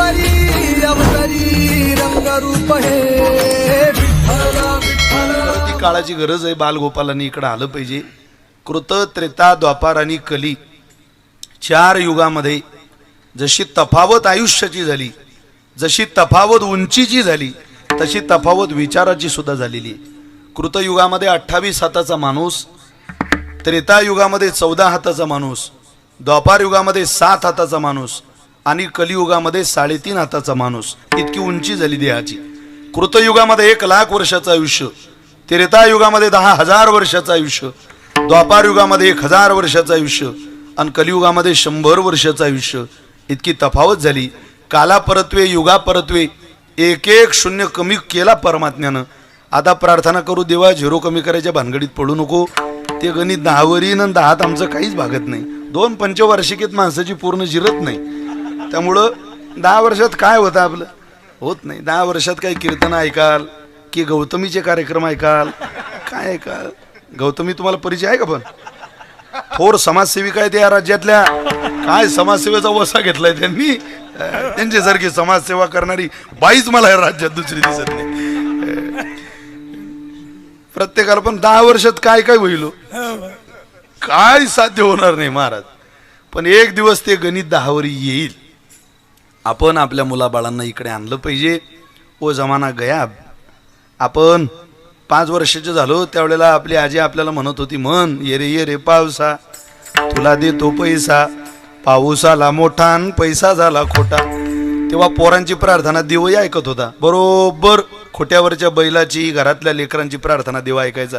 अवतरी अवतरी रंगरूप हे विठ्ठल विठ्ठल. ती काळाची गरज आहे. बालगोपालांनी इकडे आलं पाहिजे. कृत, त्रेता, द्वापार आणि कली 4 युगामध्ये जशी तफावत आयुष्याची झाली, जशी तफावत उंचीची झाली, तशी तफावत विचाराची सुद्धा झालेली आहे. कृतयुगामध्ये 28 हाताचा माणूस, त्रेता युगामध्ये 14 हाताचा माणूस, द्वापार युगामध्ये 7 हाताचा माणूस आणि कलियुगामध्ये 3.5 हाताचा माणूस. इतकी उंची झाली देहाची. कृतयुगामध्ये 1,00,000 वर्षाचं आयुष्य, त्रेता युगामध्ये 10,000 वर्षाचं आयुष्य, द्वापार युगामध्ये 1,000 वर्षाचं आयुष्य आणि कलियुगामध्ये 100 वर्षाचं आयुष्य. इतकी तफावत झाली. काला परत्वे, युगा परत्वे, 1-1 शून्य कमी केला परमात्म्यानं. आता प्रार्थना करू, देवा 0 कमी करायच्या भानगडीत पडू नको. ते गणित 10 वरीन आणि 10 आमचं काहीच भागत नाही. 2 पंचवार्षिकीत माणसाची पूर्ण जिरत नाही. त्यामुळं 10 वर्षात काय होतं आपलं होत नाही. 10 वर्षात काही कीर्तन ऐकाल की गौतमीचे कार्यक्रम ऐकाल, काय ऐकाल. गौतमी तुम्हाला परिचय आहे का? पण थोर समाजसेविका आहेत या राज्यातल्या. काय समाजसेवेचा वसा घेतलाय त्यांनी. त्यांच्यासारखी समाजसेवा करणारी बाईच मला या राज्यात दुसरी दिसत नाही. प्रत्येकाला पण 10 वर्षात काय काय होईल, काय साध्य होणार नाही महाराज. पण एक दिवस ते गणित 10 वर येईल. आपण आपल्या मुलाबाळांना इकडे आणलं पाहिजे. ओ जमाना गया. आपण 5 वर्षाचे झालो त्यावेळेला आपली आजी आपल्याला म्हणत होती, म्हण ये रे पावसा, तुला देतो पैसा. पाऊस आला मोठा आणि पैसा झाला खोटा. तेव्हा पोरांची प्रार्थना देवही ऐकत होता. बरोबर खोट्यावरच्या बैलाची, घरातल्या लेकरांची प्रार्थना देव ऐकायचा.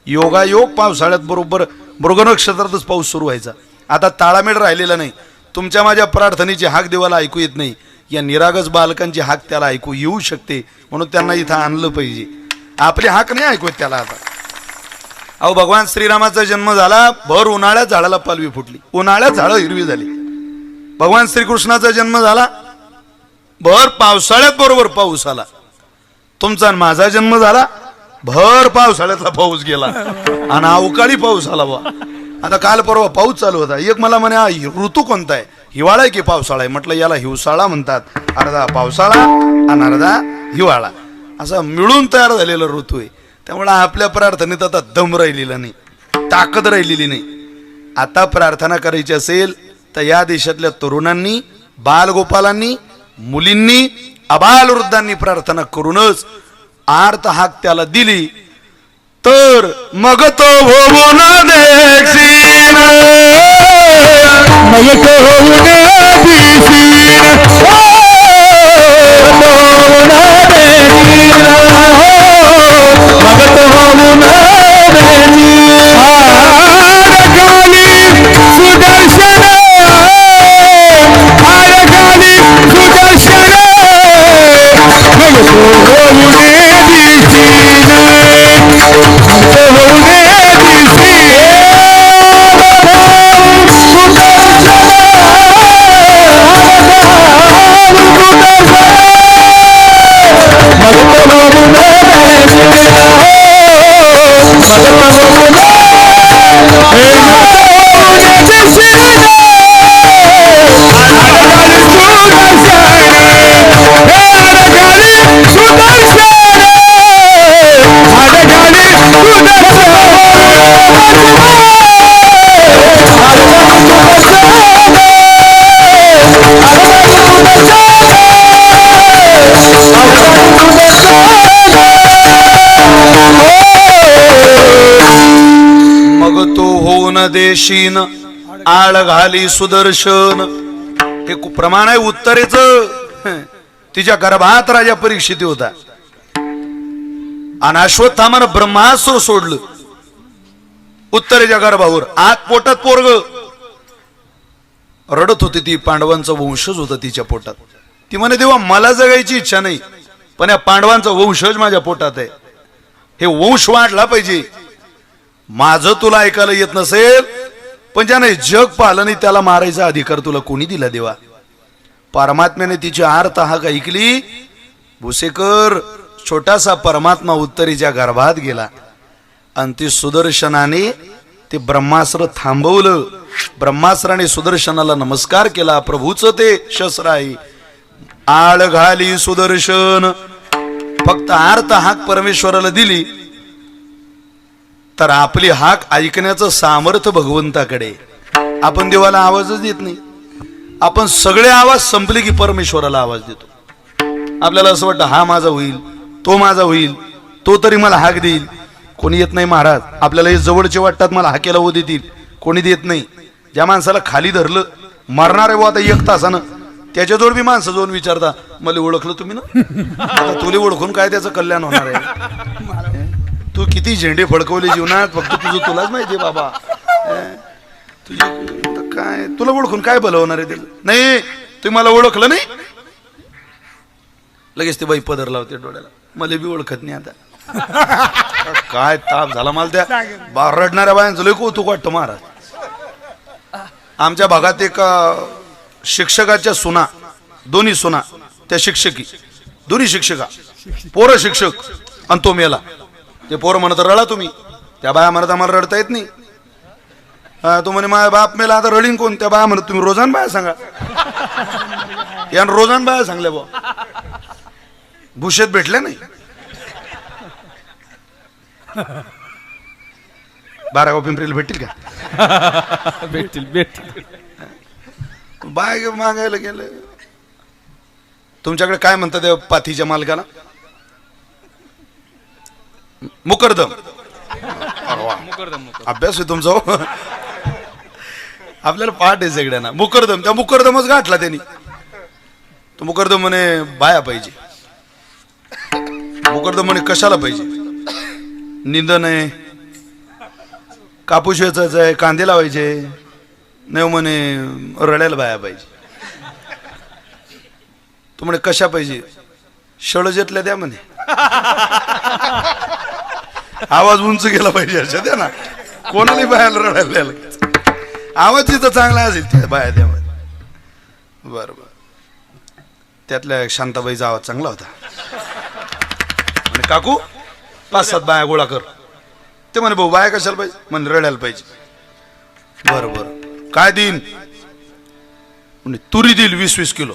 योगायोग पावसाळ्यात बरोबर मृग नक्षत्रातच पाऊस सुरू व्हायचा. आता ताळामेळ राहिलेला नाही. तुमच्या माझ्या प्रार्थनेची हाक देवाला ऐकू येत नाही. या निरागस बालकांची हाक त्याला ऐकू येऊ शकते. म्हणून त्यांना इथं आणलं पाहिजे. आपली हाक नाही ऐकू येत त्याला. आता अहो भगवान श्रीरामाचा जन्म झाला, भर उन्हाळ्यात झाडाला पालवी फुटली, उन्हाळ्यात झाडं हिरवी झाली. भगवान श्रीकृष्णाचा जन्म झाला, भर पावसाळ्यात बरोबर पाऊस आला. तुमचा आणि माझा जन्म झाला, भर पावसाळ्यातला पाऊस गेला आणि अवकाळी पाऊस आला. बा आता काल परवा पाऊस चालू होता. एक मला म्हणे हा ऋतू कोणता आहे, हिवाळा आहे की पावसाळा आहे? म्हटलं याला हिवसाळा म्हणतात. अर्धा पावसाळा आणि अर्धा हिवाळा असा मिळून तयार झालेला ऋतू आहे. त्यामुळे आपल्या प्रार्थनेत आता दम राहिलेला नाही, ताकद राहिलेली नाही. आता प्रार्थना करायची असेल तर या देशातल्या तरुणांनी, बालगोपालांनी, मुलींनी, अबाल वृद्धांनी प्रार्थना करूनच आर्त हाक त्याला दिली तर मग तो होऊन देखील, मग तो होऊन देशीन आळ घाली सुदर्शन. हे प्रमाण आहे उत्तरेचं. तिच्या गर्भात राजा परीक्षित होता आणि अश्वत्थामानं ब्रह्मास्त्र सोडलं उत्तरेच्या गर्भावर. आत पोटात पोरग रडत होती. ती पांडवांचा वंशज होता तिच्या पोटात. ती म्हणे देवा मला जगायची इच्छा नाही, पण या पांडवांचा वंशज माझ्या पोटात आहे. हे वंश वाढला पाहिजे. माझं तुला ऐकायला येत नसेल, पण ज्याने जग पाहिलं नाही त्याला मारायचा अधिकार तुला कोणी दिला देवा? परमात्म्याने तिची आर्त हाक ऐकली. भुसेकर छोटासा परमात्मा उत्तरेच्या गर्भात गेला आणि ती सुदर्शनाने ते ब्रह्मास्त्र थांबवलं. ब्रह्मास्त्राने सुदर्शनाला नमस्कार केला. प्रभूचं ते शस्त्र आहे. आळ घाली सुदर्शन. फक्त अर्थ हाक परमेश्वराला दिली तर आपली हाक ऐकण्याचं सामर्थ्य भगवंताकडे. आपण देवाला आवाजच देत नाही. आपण सगळे आवाज संपले की परमेश्वराला आवाज देतो. आपल्याला असं वाटतं हा माझा होईल, तो माझा होईल, तो तरी मला हाक देईल. कोणी येत नाही महाराज. आपल्याला हे जवळचे वाटतात, मला हाकेला हो देतील, कोणी देत नाही. ज्या माणसाला खाली धरलं मरणार आहे आता 1 तासानं, त्याच्याजवळ बी माणसं जाऊन विचारता मला ओळखलं तुम्ही ना. आता तुला ओळखून काय त्याचं कल्याण होणार आहे. तू किती झेंडे फडकवले जीवनात, फक्त तुझं तुलाच माहितीये बाबा. तुझी काय तुला ओळखून काय भलं होणार आहे. नाही तुम्ही मला ओळखलं नाही, लगेच ते बाई पदर लावते डोळ्याला, मला बी ओळखत नाही. आता काय ताप झाला मला त्या रडणाऱ्या बायांचं लय कौतुक वाटतं महाराज. आमच्या भागात एक शिक्षकाच्या सुना, दोन्ही सुना, त्या शिक्षकी, दोन्ही शिक्षका, पोरं शिक्षक आणि तो मेला. ते पोरं म्हणत रडा तुम्ही, त्या बाया म्हणत आम्हाला रडता येत नाही. तो म्हणे माझा बाप मेला आता रडीन कोण. त्या बाया म्हणत तुम्ही रोजान बाया सांगा. यानं रोजान बाया सांगल्या बा, भूषेत भेटल्या नाही. 12 पिंपरीला भेटतील का? भेटतील. बाय मागायला गेलं. तुमच्याकडे काय म्हणतात त्या पाथीच्या मालकाला? मुकरदम. अभ्यास आहे तुमचा. आपल्याला पाठ आहे सगळ्यांना. मुकरदम, त्या मुकरदमच गाठला त्यांनी. तो मुकरदम म्हणे बाया पाहिजे. मुकरदम म्हणे कशाला पाहिजे? निंदन आहे, कापूस वेचायचा आहे, कांदे लावायचे. नाही म्हणे रडायला बाया पाहिजे. तो म्हणे कशा पाहिजे? शळजेतल्या द्या म्हणे. आवाज उंच गेला पाहिजे अशा द्या ना. कोणालाही बायाला रडायला द्यायला. आवाज जिथं चांगला असेल त्या बाया द्या म्हणे. बरोबर. त्यातल्या शांताबाईचा आवाज चांगला होता. म्हणे काकू 5-7 बाया गोळा कर. ते म्हणे भाऊ बाया कशाला पाहिजे? म्हणे रडायला पाहिजे. बरोबर. काय देईन? म्हणे तुरी देईल 20-20 किलो.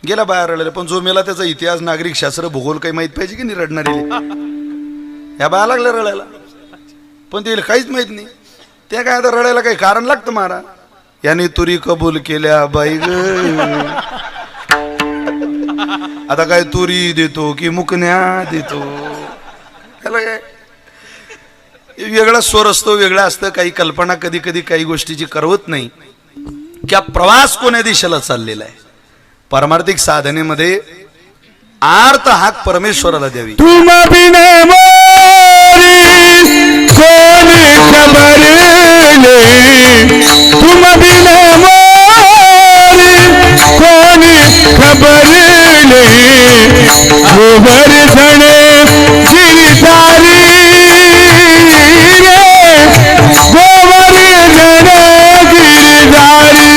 गेला बाया रडायला. पण जो मेला त्याचा इतिहास, नागरिक शास्त्र, भूगोल काही माहित पाहिजे की नाही रडणारी. ह्या बाया लागल्या रडायला, पण तिला काहीच माहित नाही. त्या काय आता रडायला काही कारण लागतं मारा. याने तुरी कबूल केल्या बाई ग. आता काय तुरी देतो की मुकण्या देतो? त्याला काय वेगळा स्वर असतो, वेगळा असतं. काही कल्पना कधी कधी काही गोष्टीची करवत नाही. क्या प्रवास कोण्या दिशेला चाललेला आहे? पारमार्थिक साधनेमध्ये आर्त हाक परमेश्वराला द्यावी. तुम बिना मोरी कोणी खबर ले, तुम बिना मोरी कोणी खबर ले. गोवर्धन गिरधारी रे, गोवर्धन गिरधारी.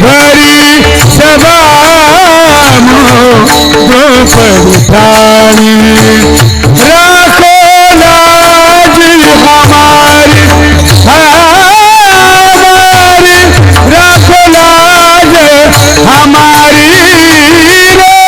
भरी सभा द्रौपदी राखो लाज हमारी, हमारी राखो लाज हमारी रे.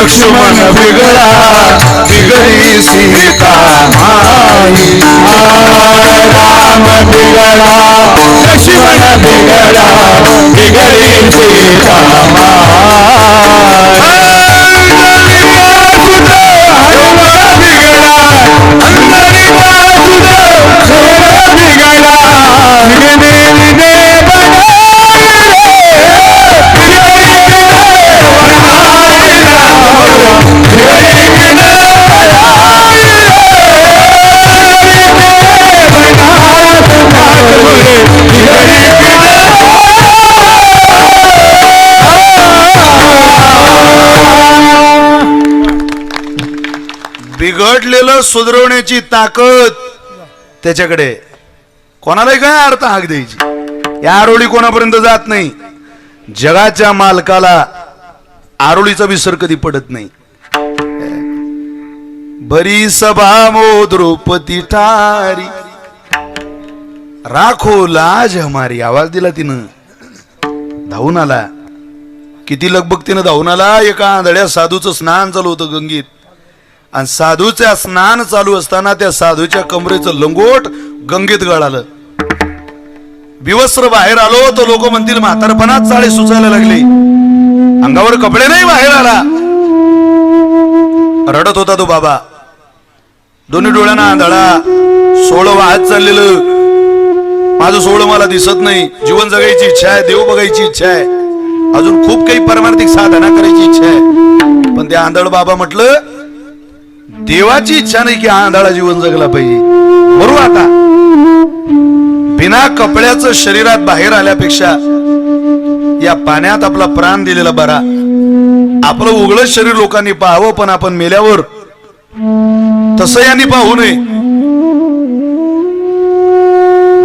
लक्ष्मण बिगडा बिगडी सीता माई राम बिगडा लक्ष्मण बिगडा बिगडी सीता बिघडलेलं सुधारवण्याची ताकद त्याच्याकडे. कोणालाही काय अर्थ हाक द्यायची. या आरोळी कोणापर्यंत जात नाही. जगाच्या मालकाला आरोळीचा विसर कधी पडत नाही. बरी सभा मो द्रौपदी ठारी राखो लाज हमारी. आवाज दिला तिनं, धावून आला. किती लगबगतीनं धावून आला. एका आंधळ्या साधूचं स्नान चालू होतं गंगेत, आणि साधूच्या स्नान चालू असताना त्या साधूच्या कमरेचं लंगोट गंगेत गळालं. विवस्त्र बाहेर आलो तर लोक म्हणतील म्हातारपणात चाळे सुचायला लागले. अंगावर कपडे नाही, बाहेर आला. रडत होता तो बाबा. दोन्ही डोळ्यांना आंधळा. सोळं वाहत चाललेलं. माझं सोळं मला दिसत नाही. जीवन जगायची इच्छा आहे, देव बघायची इच्छा आहे, अजून खूप काही परमार्थिक साधना करायची इच्छा आहे. पण ते आंधळ बाबा म्हटलं देवाची इच्छा नाही की आंधळा जीवन जगला पाहिजे. बरोबर. आता बिना कपड्याचं शरीरात बाहेर आल्यापेक्षा या पाण्यात आपला प्राण दिलेला बरा. आपलं उघडं शरीर लोकांनी पाहावं, पण आपण मेल्यावर तसं यांनी पाहू नये.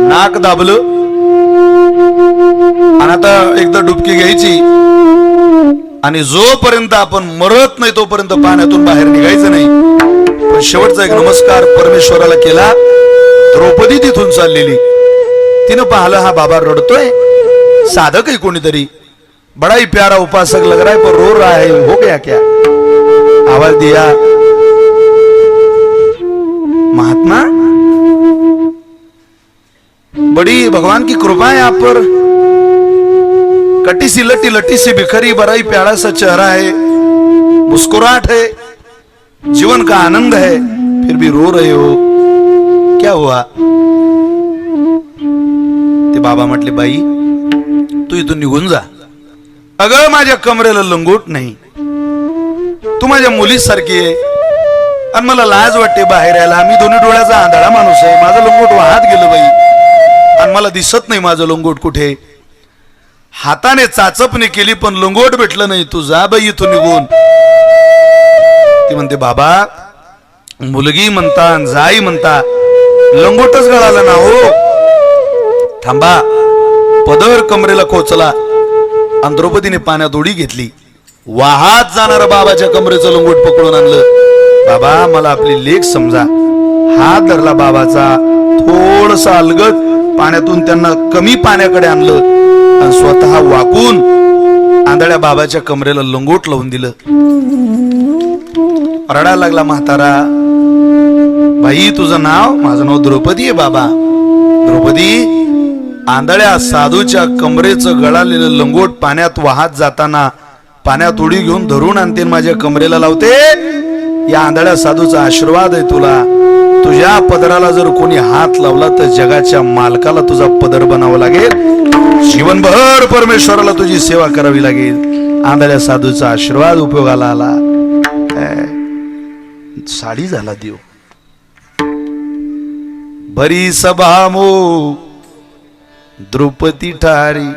नाक दाबलं आणि आता एकदा डुबकी घ्यायची, आणि जोपर्यंत आपण मरत नाही तोपर्यंत पाण्यातून बाहेर निघायचं नाही. पण शेवटचा एक नमस्कार परमेश्वराला केला. द्रौपदी तिथून चाललेली. तिनं पाहिलं हा बाबा रडतोय. साधक आहे कोणीतरी, बड़ा ही प्यारा उपासक लग रहा है, पर रो रहा है, हो गया क्या? आवाज दिया, महात्मा बड़ी भगवान की कृपा है आप पर. कटी सी लटी लटी सी बिखरी, बड़ा ही प्यारा सा चेहरा है, मुस्कुराहट है, जीवन का आनंद है, फिर भी रो रहे हो, क्या हुआ? ते बाबा म्हटले, बाई तू इथून निघून जा. अगं माझ्या कमरेला लंगोट नाही, तू माझ्या मुलीसारखी आहे, आणि मला लाज वाटते बाहेर यायला. मी दोन्ही डोळ्याचा आंधळा माणूस आहे, माझं लंगोट वाहत गेलं बाई, आणि मला दिसत नाही माझं लंगोट कुठे. हाताने चाचपणी केली पण लंगोट भेटलं नाही, तू जा बाई इथून निघून. ती म्हणते, बाबा मुलगी म्हणता जाई म्हणता, लंगोटच गळाला ना हो. थांबा. पदर कमरेला कोचला, आणि द्रौपदीने पाण्यात उडी घेतली. वाहात जाणारा बाबाच्या कमरेचं लंगोट पकडून आणलं. बाबा मला आपली लेक समजा. हात धरला बाबाचा, थोडसा अलगद पाण्यातून त्यांना कमी पाण्याकडे आणलं, आणि स्वतः वाकून आंधळ्या बाबाच्या कमरेला लंगोट लावून दिलं. रडायला लागला म्हातारा. बाई तुझं नाव? माझं नाव द्रौपदी आहे बाबा. द्रौपदी, आंधळ्या साधूच्या कमरेचं गळालेलं लंगोट पाण्यात वाहत जाताना पाण्यात उडी घेऊन धरून आणते, माझ्या कमरेला लावते. या आंधळ्या साधूचा आशीर्वाद आहे तुला. तुझ्या पदराला जर कोणी हात लावला तर जगाच्या मालकाला तुझा पदर बनावं लागेल. जीवनभर परमेश्वराला तुझी सेवा करावी लागेल. आंधळ्या साधूचा आशीर्वाद उपयोगाला आला. साडी झाला देव. बरी सभा मो द्रौपदी ठारी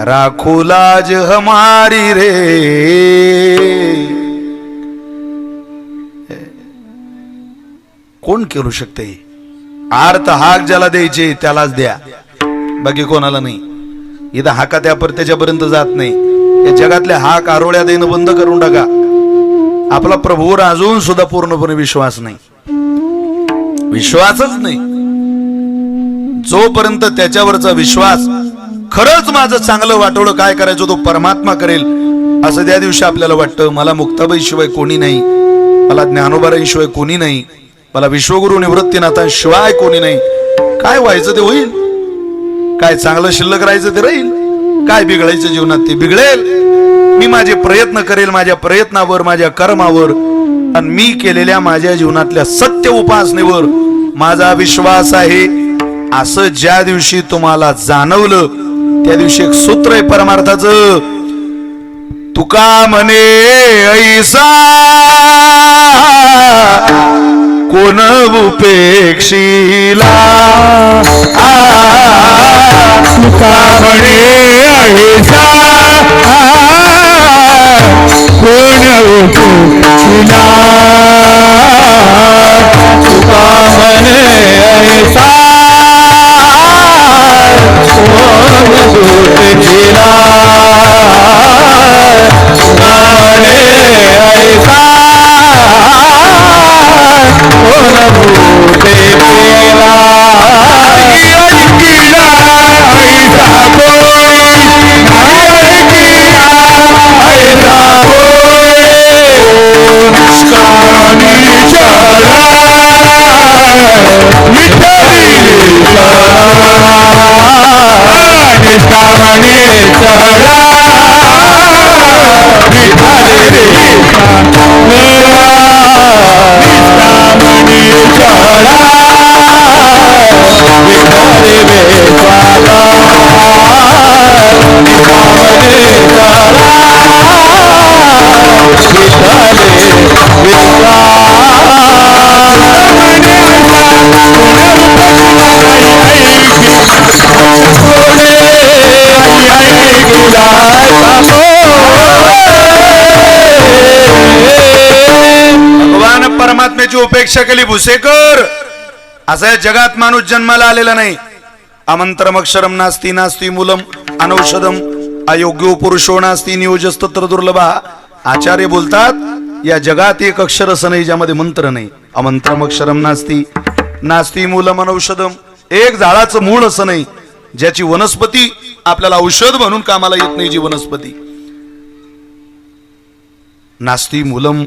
राखो लाज हमारी रे. कोण करू शकते? आर्त हाक ज्याला द्यायचे त्यालाच द्या, बाकी कोणाला नाही. इथं हाका त्या त्याच्यापर्यंत जात नाही. या जगातल्या हाक आरोळ्या देणं बंद करून टाका. आपला प्रभूवर अजून सुद्धा पूर्णपणे विश्वास नाही, विश्वासच नाही. जोपर्यंत त्याच्यावरचा विश्वास, खरंच माझं चांगलं वाटोळं काय करायचं तो परमात्मा करेल, असं त्या दिवशी आपल्याला वाटतं मला मुक्ताबाई शिवाय कोणी नाही, मला ज्ञानोबाराईशिवाय कोणी नाही, मला विश्वगुरु निवृत्तीनाथांशिवाय कोणी नाही. काय व्हायचं ते होईल, काय चांगलं शिल्लक राहायचं ते राहील, काय बिघडायचं जीवनात ते बिघडेल. मी माझे प्रयत्न करेल, माझ्या प्रयत्नावर, माझ्या कर्मावर आणि मी केलेल्या माझ्या जीवनातल्या सत्य उपासनेवर माझा विश्वास आहे. असं ज्या दिवशी तुम्हाला जाणवलं त्या दिवशी एक सूत्र आहे परमार्थाचं. तुका म्हणे ऐसा कोण उपेक्षिला, तुका म्हणे ऐसा कोण उपेक्षिला, तुका म्हणे ऐसा कोण उपेक्षिला, तुका म्हणे ऐसा कोण उपेक्षिला. भगवान परमात्म्याची उपेक्षा केली भुसेकर. असा या जगात माणूस जन्माला आलेला नाही. अमंत्रमक्षरम नास्ती नास्ती मूलम अनौषधम अयोग्यो पुरुषो नास्ती नियोजस्तत्र दुर्लभा. आचार्य बोलतात या जगात एक अक्षर असं नाही ज्यामध्ये मंत्र नाही. अमंत्रमक्षरम नास्ती नास्ती मूलम अनौषधम. एक झाडाचं मूळ असं नाही ज्याची वनस्पती आपल्याला औषध म्हणून कामाला येत नाही. जी वनस्पती नास्ती मूलम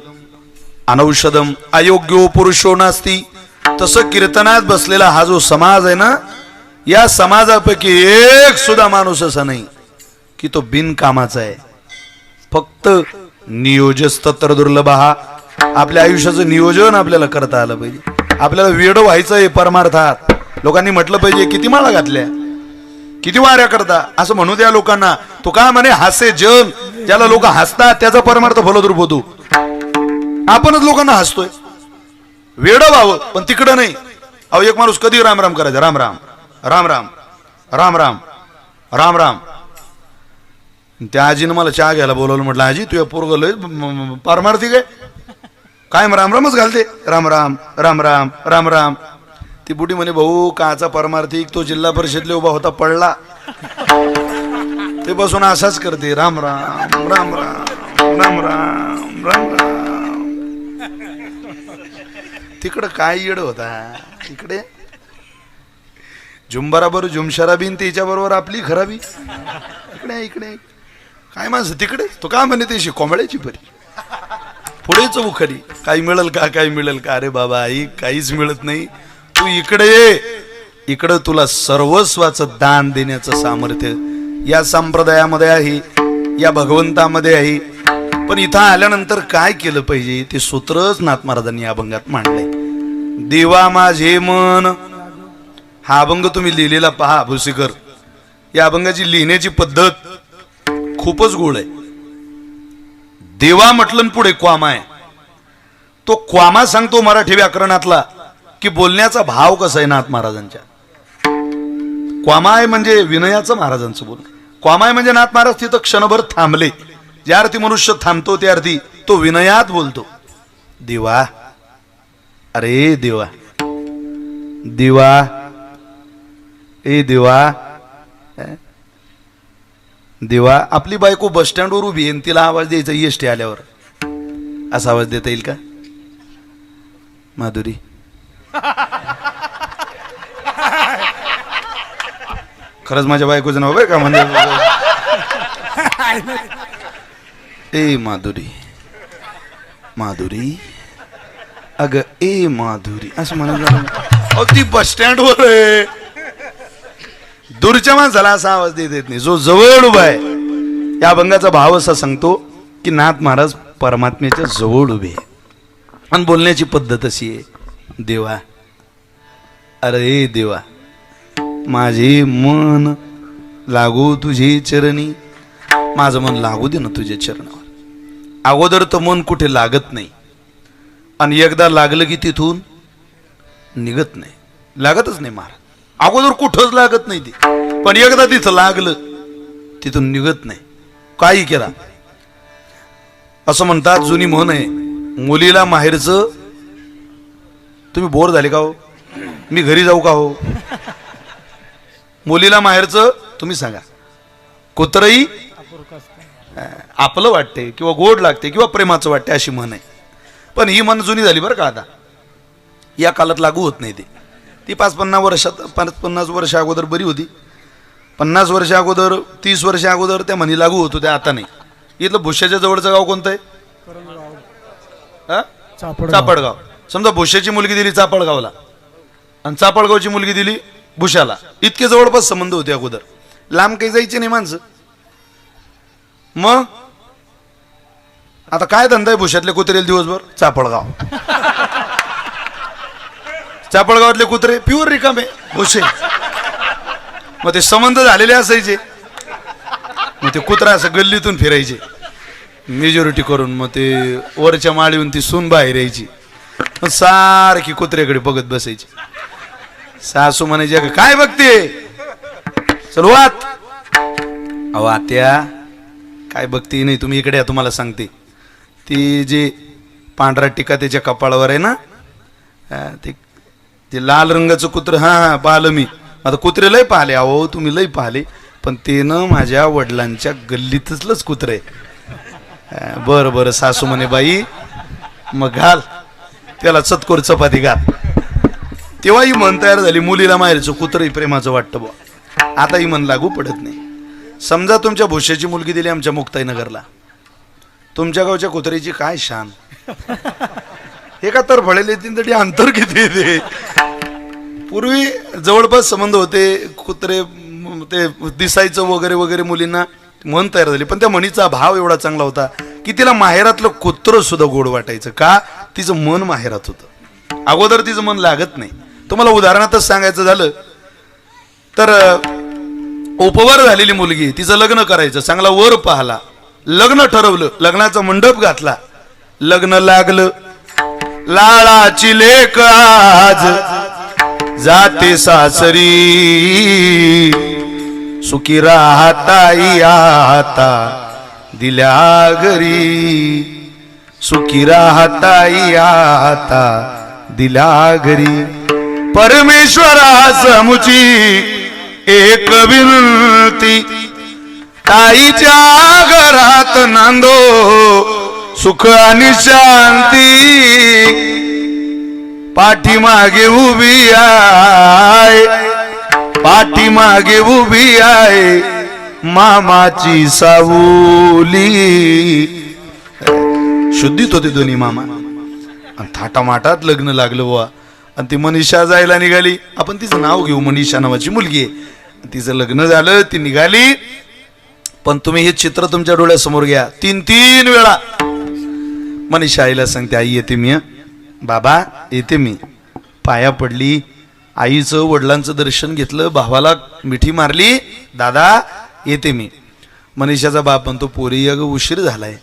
अनौषधम अयोग्यो पुरुषो नास्ती. तसं कीर्तनात बसलेला हा जो समाज आहे ना, या समाजापैकी एक सुद्धा माणूस असा नाही की तो बिनकामाचा आहे. फक्त नियोजस्तत्र दुर्लभा. आपल्या आयुष्याचं नियोजन आपल्याला करता आलं पाहिजे. आपल्याला वेड व्हायचं आहे परमार्थात. लोकांनी म्हटलं पाहिजे किती माळा घातल्या, किती वाऱ्या करता, असं म्हणू द्या लोकांना. तो का म्हणे हासे जल. ज्याला लोक हसतात त्याचा परमार्थ फलद्रूप होतो. आपणच लोकांना हसतोय. वेड व्हावं पण तिकडं नाही. अहो एक माणूस कधी राम राम करायचा, राम राम राम राम राम राम राम राम. त्या आजीनं मला चहा घ्यायला बोलवलं. म्हटलं आजी तुझ्या पोरगं लय पारमार्थिक आहे, कायम राम रामच घालते. राम राम राम राम राम राम. ती बुटी म्हणे भाऊ काचा परमार्थिक, तो जिल्हा परिषदला उभा होता पडला ते बसून असाच करते. राम राम राम राम राम राम राम राम. तिकडं काय येड होता, इकडे झुंबराबर झुमशराबीन त्याच्या बरोबर आपली खराबी. इकडे इकडे काय माणसं तिकडे. तो का म्हणे त्याशी कोंबड्याची परी पुढेच उखरी. काही मिळेल का, काही मिळेल का. अरे बाबा आई काहीच मिळत नाही. तू इकडे ये, इकडं तुला सर्वस्वाचं दान देण्याचं सामर्थ्य या संप्रदायामध्ये आहे, या भगवंतामध्ये आहे. पण इथं आल्यानंतर काय केलं पाहिजे ते सूत्रच नाथ महाराजांनी या अभंगात मांडलंय. देवा माझे मन. हा अभंग तुम्ही लिहिलेला पहा भुसेकर. या अभंगाची लिहिण्याची पद्धत खूपच गोड आहे. देवा म्हटलं पुढे क्वामा आहे. तो क्वामा सांगतो मराठी व्याकरणातला की बोलण्याचा भाव कसा आहे नाथ महाराजांच्या. क्वामा आहे म्हणजे विनयाचं महाराजांचं बोलणं. क्वामा आहे म्हणजे नाथ महाराज तिथं क्षणभर थांबले. ज्या अर्थी मनुष्य थांबतो त्या अर्थी तो विनयात बोलतो. देवा, अरे देवा, देवा, ए देवा, देवा. आपली बायको बस स्टँडवर उभी आहे, तिला आवाज द्यायचा एसटी आल्यावर. असा आवाज देता येईल का माधुरी? खरंच माझ्या बायकोचं नाव आहे का म्हणजे ए माधुरी माधुरी अग ए माधुरी असं म्हणत ती बस स्टँडवर आहे. दूरच्या माणसाला असा आवाज देत नाही. जो जवळ उभा आहे या अभंगाचा भाव असा सांगतो की नाथ महाराज परमात्म्याच्या जवळ उभे आणि बोलण्याची पद्धत अशी आहे. देवा अरे देवा माझे मन लागू तुझे चरणी. माझं मन लागू दे ना तुझ्या चरणावर. अगोदर तर मन कुठे लागत नाही आणि एकदा लागलं की तिथून निघत नाही. लागतच नाही महाराज. अगोदर कुठंच लागत नाही ते, पण एकदा तिथं लागलं तिथून निघत नाही. काही केला असं म्हणतात. जुनी म्हण आहे, मुलीला माहेरचं. तुम्ही बोर झाले का हो? मी घरी जाऊ का हो? मुलीला माहेरचं तुम्ही सांगा. कुत्रही आपलं वाटते किंवा गोड लागते किंवा प्रेमाचं वाटते अशी म्हण आहे. पण ही म्हण जुनी झाली बरं का. आता या काळात लागू होत नाही. ती 50 वर्ष अगोदर बरी होती. 50 वर्ष अगोदर 30 वर्ष अगोदर त्या म्हणी लागू होत होत्या. आता नाही. इथलं भुशाच्या जवळचं गाव कोणतं आहे? चापडगाव. समजा भुशाची मुलगी दिली चापडगावला आणि चापडगावची मुलगी दिली भुशाला. इतके जवळपास संबंध होते अगोदर. लांब काही जायचे नाही माणसं. मग आता काय धंदा आहे भुशातले कुत्रे दिवसभर? चापडगाव. चापडगावातले कुत्रे प्युअर रिकामे भुसे. मग ते संबंध झालेले असायचे. मग ते कुत्रा असं गल्लीतून फिरायचे मेजॉरिटी करून. मग ते वरच्या माळीहून ती सून बाहेर यायची. मग सारखी कुत्र्याकडे बघत बसायची. सासू म्हणायची काय बघते? चल वात. अहो आत्या काय बघते नाही तुम्ही इकडे या, तुम्हाला सांगते. ती जे पांढरा टिका त्याच्या कपाळावर आहे ना, ते लाल रंगाचं कुत्र. हा पाहिलं मी. आता कुत्रे लय पाहिले. अहो तुम्ही लय पाहिले, पण ते न माझ्या वडिलांच्या गल्लीतलंच कुत्र आहे. बरं बरं सासू म्हणे बाई मग घाल त्याला चतकोर चपाती घाल. तेव्हा ही मन तयार झाली. मुलीला माहेरचं कुत्रही प्रेमाचं वाटतं बुवा. आता ही मन लागू पडत नाही. समजा तुमच्या भुशाची मुलगी दिली आमच्या मुक्ताईनगरला. तुमच्या गावच्या कुत्र्याची काय शान. एका तर फळेले तीन तरी अंतर किती ते. पूर्वी जवळपास संबंध होते. कुत्रे ते दिसायचं वगैरे वगैरे. मुलींना मन तयार झाली. पण त्या म्हणीचा भाव एवढा चांगला होता की तिला माहेरातलं कुत्र सुद्धा गोड वाटायचं. का? तिचं मन माहेरात होतं. अगोदर तिचं मन लागत नाही. तुम्हाला उदाहरणातच सांगायचं झालं तर उपवर झालेली मुलगी, तिचं लग्न करायचं. चांगला वर पाहला, लग्न ठरवलं, लग्नाचा मंडप घातला, लग्न लागलं. लाळाची लेक आज जाते सासरी, सुखी राहताई आता दिल्या घरी. सुखी राहताई आता दिल्या घरी. परमेश्वरा समुची एक विनंती, ताईच्या घरात नांदो सुख आणि शांती. पाठीमागे उभी आहे, पाठीमागे उभी आहे मामाची सावली. शुद्धीत होते दोन्ही मामा. आणि थाटामाटात लग्न लागलं बुवा. आणि ती मनीषा जायला निघाली. आपण तिचं नाव घेऊ, मनीषा नावाची मुलगी आहे. तिचं लग्न झालं, ती निघाली. पण तुम्ही हे चित्र तुमच्या डोळ्यासमोर घ्या. 3 वेळा मनीषा आईला सांगते आई येते मी. बाबा येते मी. पाया पडली. आईचं वडिलांचं दर्शन घेतलं. भावाला मिठी मारली. दादा येते मी. मनीषाचा बाप म्हणतो पोरी अगं उशीर झालाय,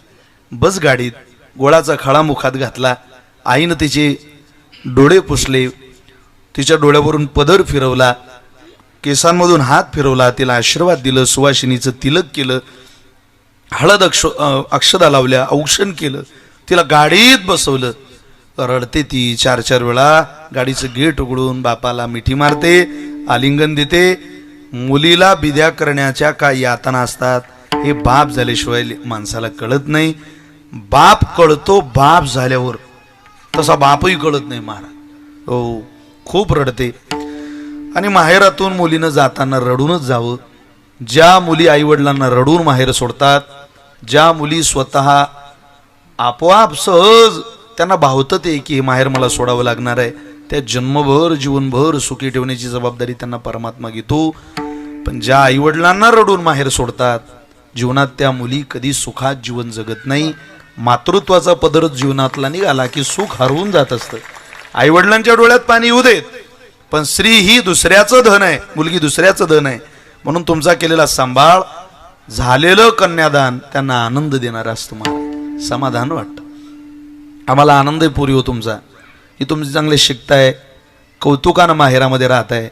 बस गाडीत. गोळाचा खळा मुखात घातला. आईनं तिचे डोळे पुसले. तिच्या डोळ्यावरून पदर फिरवला, केसांमधून हात फिरवला, तिला आशीर्वाद दिलं, सुवासिनीचं तिलक केलं, हळद अक्षदा लावल्या, औक्षण केलं, तिला गाडीत बसवलं. रडते ती 4 वेळा. गाडीचं गेट उघडून बापाला मिठी मारते, आलिंगन देते. मुलीला बिद्या करण्याच्या काय यातना असतात हे बाप झाल्याशिवाय माणसाला कळत नाही. बाप कळतो बाप झाल्यावर, तसा बापही कळत नाही महाराज. हो खूप रडते. आणि माहेरातून मुलीनं जाताना रडूनच जावं. ज्या मुली आईवडिलांना रडून माहेर सोडतात ज्या मुली स्वतः आपोआप सहज त्यांना भावतं ते की हे माहेर मला सोडावं लागणार आहे, त्या जन्मभर जीवनभर सुखी ठेवण्याची जबाबदारी त्यांना परमात्मा घेतो. पण ज्या आईवडिलांना रडून माहेर सोडतात, जीवनात त्या मुली कधी सुखात जीवन जगत नाही. मातृत्वाचा पदर जीवनातला निघाला की सुख हरवून जात असतं. आईवडिलांच्या डोळ्यात पाणी येऊ देत, पण स्त्री ही दुसऱ्याचं धन आहे, मुलगी दुसऱ्याचं धन आहे. म्हणून तुमचा केलेला सांभाळ, झालेलं कन्यादान त्यांना आनंद देणार असतं. मला समाधान वाटतं. आम्हाला आनंद आहे पुरी हो तुमचा, की तुम्ही चांगले शिकताय, कौतुकानं माहेरामध्ये राहताय.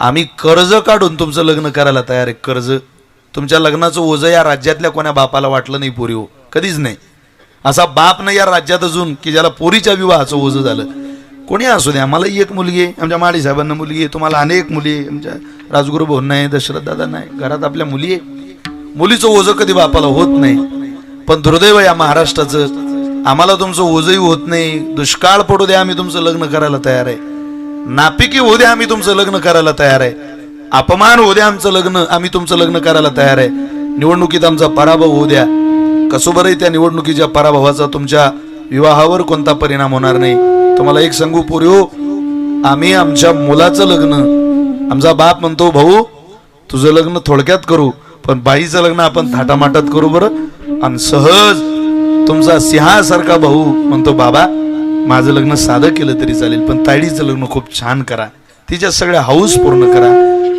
आम्ही कर्ज काढून तुमचं लग्न करायला तयार आहे. कर्ज, तुमच्या लग्नाचं ओझं या राज्यातल्या कोण्या बापाला वाटलं नाही पुरी हो, कधीच नाही. असा बाप नाही या राज्यात अजून की ज्याला पोरीच्या विवाहाचं ओझं झालं. कोणी असू द्या, मला एक मुलगी आहे, आमच्या माळी साहेबांना मुलगी आहे, तुम्हाला अनेक मुली आहे, आमच्या राजगुरू भाऊ नाही, दशरथ दादा नाही, घरात आपल्या मुली आहे. मुलीचं ओझं कधी बापाला होत नाही. पण दुर्दैव या महाराष्ट्राचं, आम्हाला तुमचं ओझंही होत नाही. दुष्काळ पडू द्या, आम्ही तुमचं लग्न करायला तयार आहे. नापिकी होऊ द्या, आम्ही तुमचं लग्न करायला तयार आहे. अपमान होऊ द्या आमचं लग्न, आम्ही तुमचं लग्न करायला तयार आहे. निवडणुकीत आमचा पराभव होऊ द्या, कसो बरं त्या निवडणुकीच्या पराभवाचा तुमच्या विवाहावर कोणता परिणाम होणार नाही. तुम्हाला एक सांगू पोऱ्यो, आम्ही आमच्या मुलाचं लग्न, आमचा बाप म्हणतो भाऊ तुझं लग्न थोडक्यात करू, पण बाईचं लग्न आपण थाटामाटात करू बरं. आणि सहज तुमचा सिंहासारखा भाऊ म्हणतो बाबा माझं लग्न साधं केलं तरी चालेल, पण ताईडीचं लग्न खूप छान करा, तिच्या सगळ्या हौस पूर्ण करा.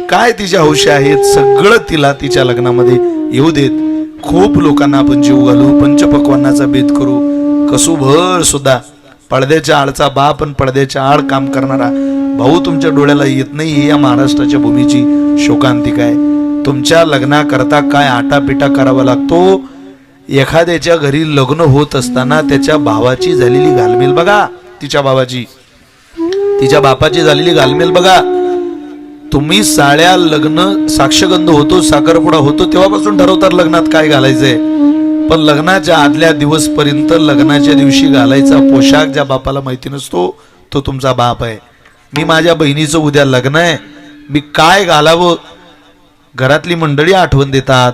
काय तिच्या हौशी आहेत सगळं तिला तिच्या लग्नामध्ये येऊ देत. खूप लोकांना आपण जीव घालू, पंचपक्वान्नाचा बेत करू. कसुभर सुद्धा पडद्याच्या आडचा बाप आणि पडद्याच्या आड काम करणारा भाऊ तुमच्या डोळ्याला येत नाही. ही या महाराष्ट्राच्या भूमीची शोकांतिका आहे. तुमच्या लग्नाकरता काय आटापिटा करावा लागतो. एखाद्याच्या घरी लग्न होत असताना त्याच्या भावाची झालेली घालमेल बघा, तिच्या भावाची, तिच्या बापाची झालेली घालमेल बघा. तुम्ही साड्या लग्न साक्षगंध होतो, साखरपुडा होतो तेव्हापासून ठरवतात लग्नात काय घालायचंय. पण लग्नाच्या आदल्या दिवसपर्यंत लग्नाच्या दिवशी घालायचा पोशाख ज्या बापाला माहिती नसतो तो तुमचा बाप आहे. मी माझ्या बहिणीचं उद्या लग्न आहे, मी काय घालावं, घरातली मंडळी आठवण देतात,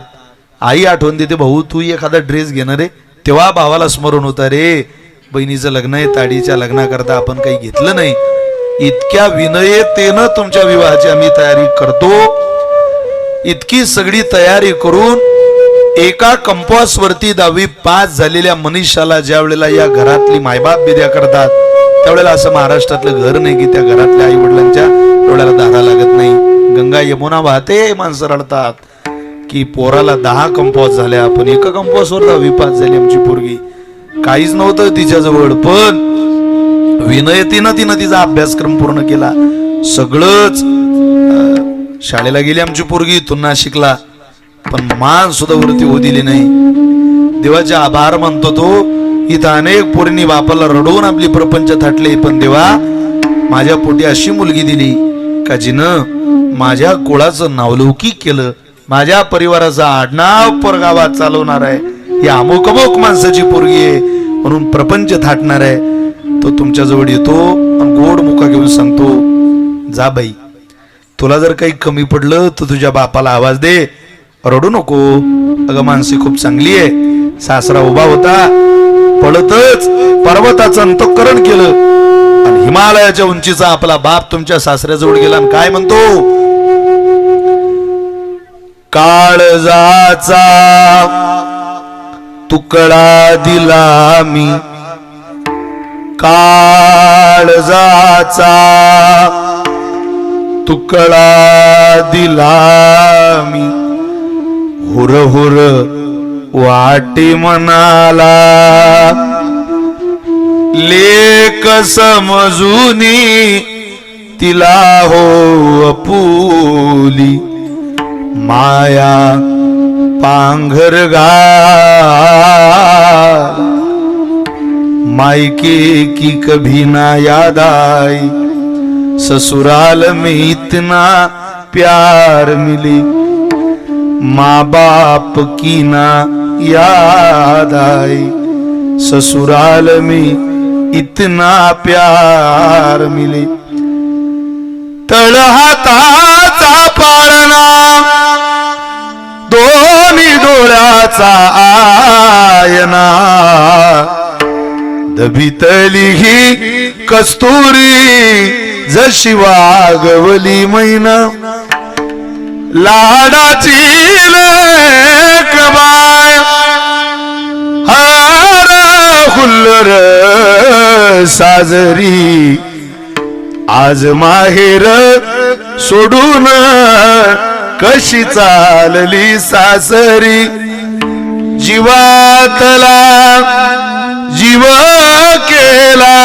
आई आठवण देते भाऊ तू एखादा ड्रेस घेणार आहे. तेव्हा भावाला स्मरण होतं रे बहिणीचं लग्न आहे, ताडीच्या लग्नाकरता आपण काही घेतलं नाही. इतक्या विनयतेनं तुमच्या विवाहाची आम्ही तयारी करतो. इतकी सगळी तयारी करून एका कंपास वरती 10वी पास झालेल्या मनीषाला ज्या वेळेला या घरातली मायबाप विद्या करतात त्यावेळेला असं महाराष्ट्रातलं घर नाही की त्या घरातल्या आई वडिलांच्या डोळ्याला धारा लागत नाही. गंगा यमुना वाहते, माणसं रडतात की पोराला 10 कंपास झाल्या, पण एका कंपासवर 10वी पास झाली आमची पोरगी. काहीच नव्हतं तिच्याजवळ, पण विनयतीनं तिनं तिचा अभ्यासक्रम पूर्ण केला. सगळंच शाळेला गेली आमची पोरगी, तुन्हा शिकला, पण मान सुद्धा वरती होऊ दिली नाही. देवाचे आभार मानतो तो. इथं अनेक पोरींनी बापाला रडवून आपली प्रपंच थाटले, पण देवा माझ्या पोटी अशी मुलगी दिली का जिनं माझ्या कुळाचं नावलौकिक केलं, माझ्या परिवाराचा आडनाव परगावात चालवणार आहे. ही अमुक अमुक माणसाची पोरगी आहे म्हणून प्रपंच थाटणार आहे. तो तुमच्या जवळ येतो आणि गोड मुका घेऊन सांगतो जा बाई, तुला जर काही कमी पडलं तर तुझ्या बापाला आवाज दे, रडू नको. अगं माणसी खूप चांगली आहे. सासरा उभा होता, पळतच पर्वताचं अंतःकरण केलं आणि हिमालयाच्या उंचीचा आपला बाप तुमच्या सासऱ्याजवळ गेला आणि काय म्हणतो, काळजाचा तुकडा दिला मी, काळजाचा तुकडा दिला मी, हुर हुर वाटी मनाला, लेक समजूनी तिला हो अपुली, माया पांघर घाल, मायके की कभी ना याद आई, ससुराल में इतना प्यार मिली, माँ बाप की ना याद आई, ससुराल में इतना प्यार मिले. तळहाताचा पाळणा दोन्ही डोळ्याचा आयना दबितली ही कस्तुरी जशी वागवली मैना लाडाची लेकबाय हार हुल्लर साजरी आज माहेर सोडून कशी चालली सासरी जीवातला जीव केला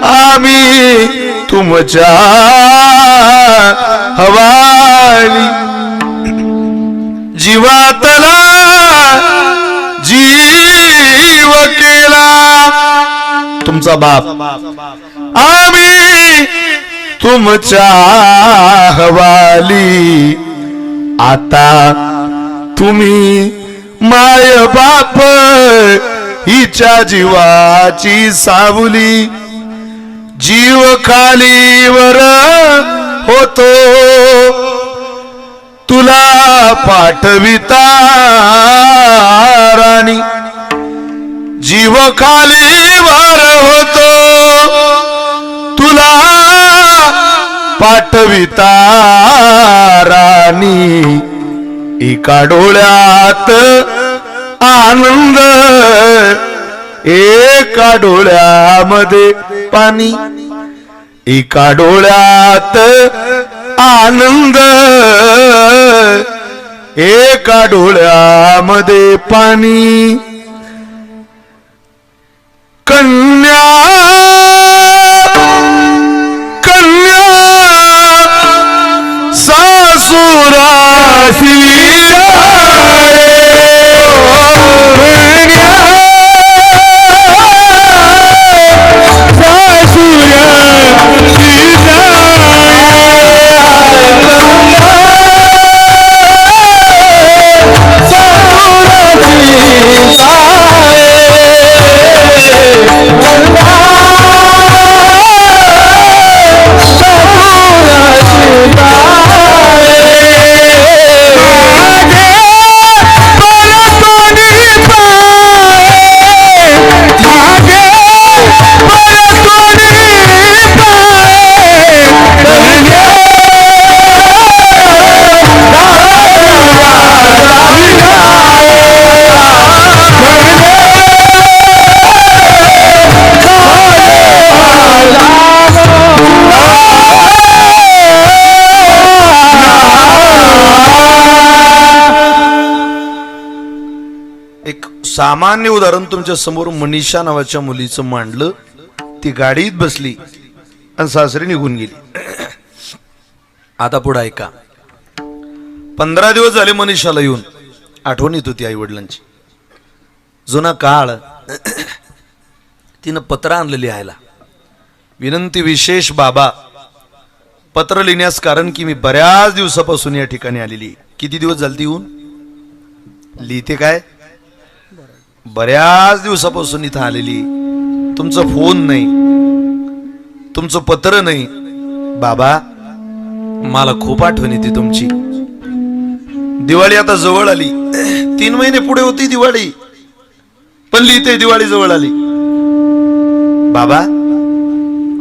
आम्ही तुमच्या हवाली जीवातला जीव केला तुमचा बाप आम्ही तुमच्या हवाली आता तुम्ही माय बाप हिच्या जीवाची सावली जीव खालीवर होतो तुला पाठविता राणी जीव खालीवर होतो तुला पाठविता राणी एका डोळ्यात आनंद एका डोळ्यामध्ये पाणी एका डोळ्यात आनंद एका डोळ्यामध्ये पाणी कन्या कन्या सासुरासी सामान्य उदाहरण तुमच्या समोर मनीषा नावाच्या मुलीचं मांडलं ती गाडीत बसली आणि सासरी निघून गेली आता पुढे ऐका 15 दिवस झाले मनीषाला येऊन आठवण येत होती आई वडिलांची जुना काळ तिनं पत्र आणलं लिहायला विनंती विशेष बाबा पत्र लिहिण्यास कारण की मी बऱ्याच दिवसापासून या ठिकाणी आलेली किती दिवस झाले ती येऊन लिहिते काय बऱ्याच दिवसापासून इथं आलेली तुमचा फोन नाही तुमचं पत्र नाही बाबा मला खूप आठवण येते तुमची दिवाळी आता जवळ आली 3 महिने पुढे होती दिवाळी पण लिहिते दिवाळी जवळ आली बाबा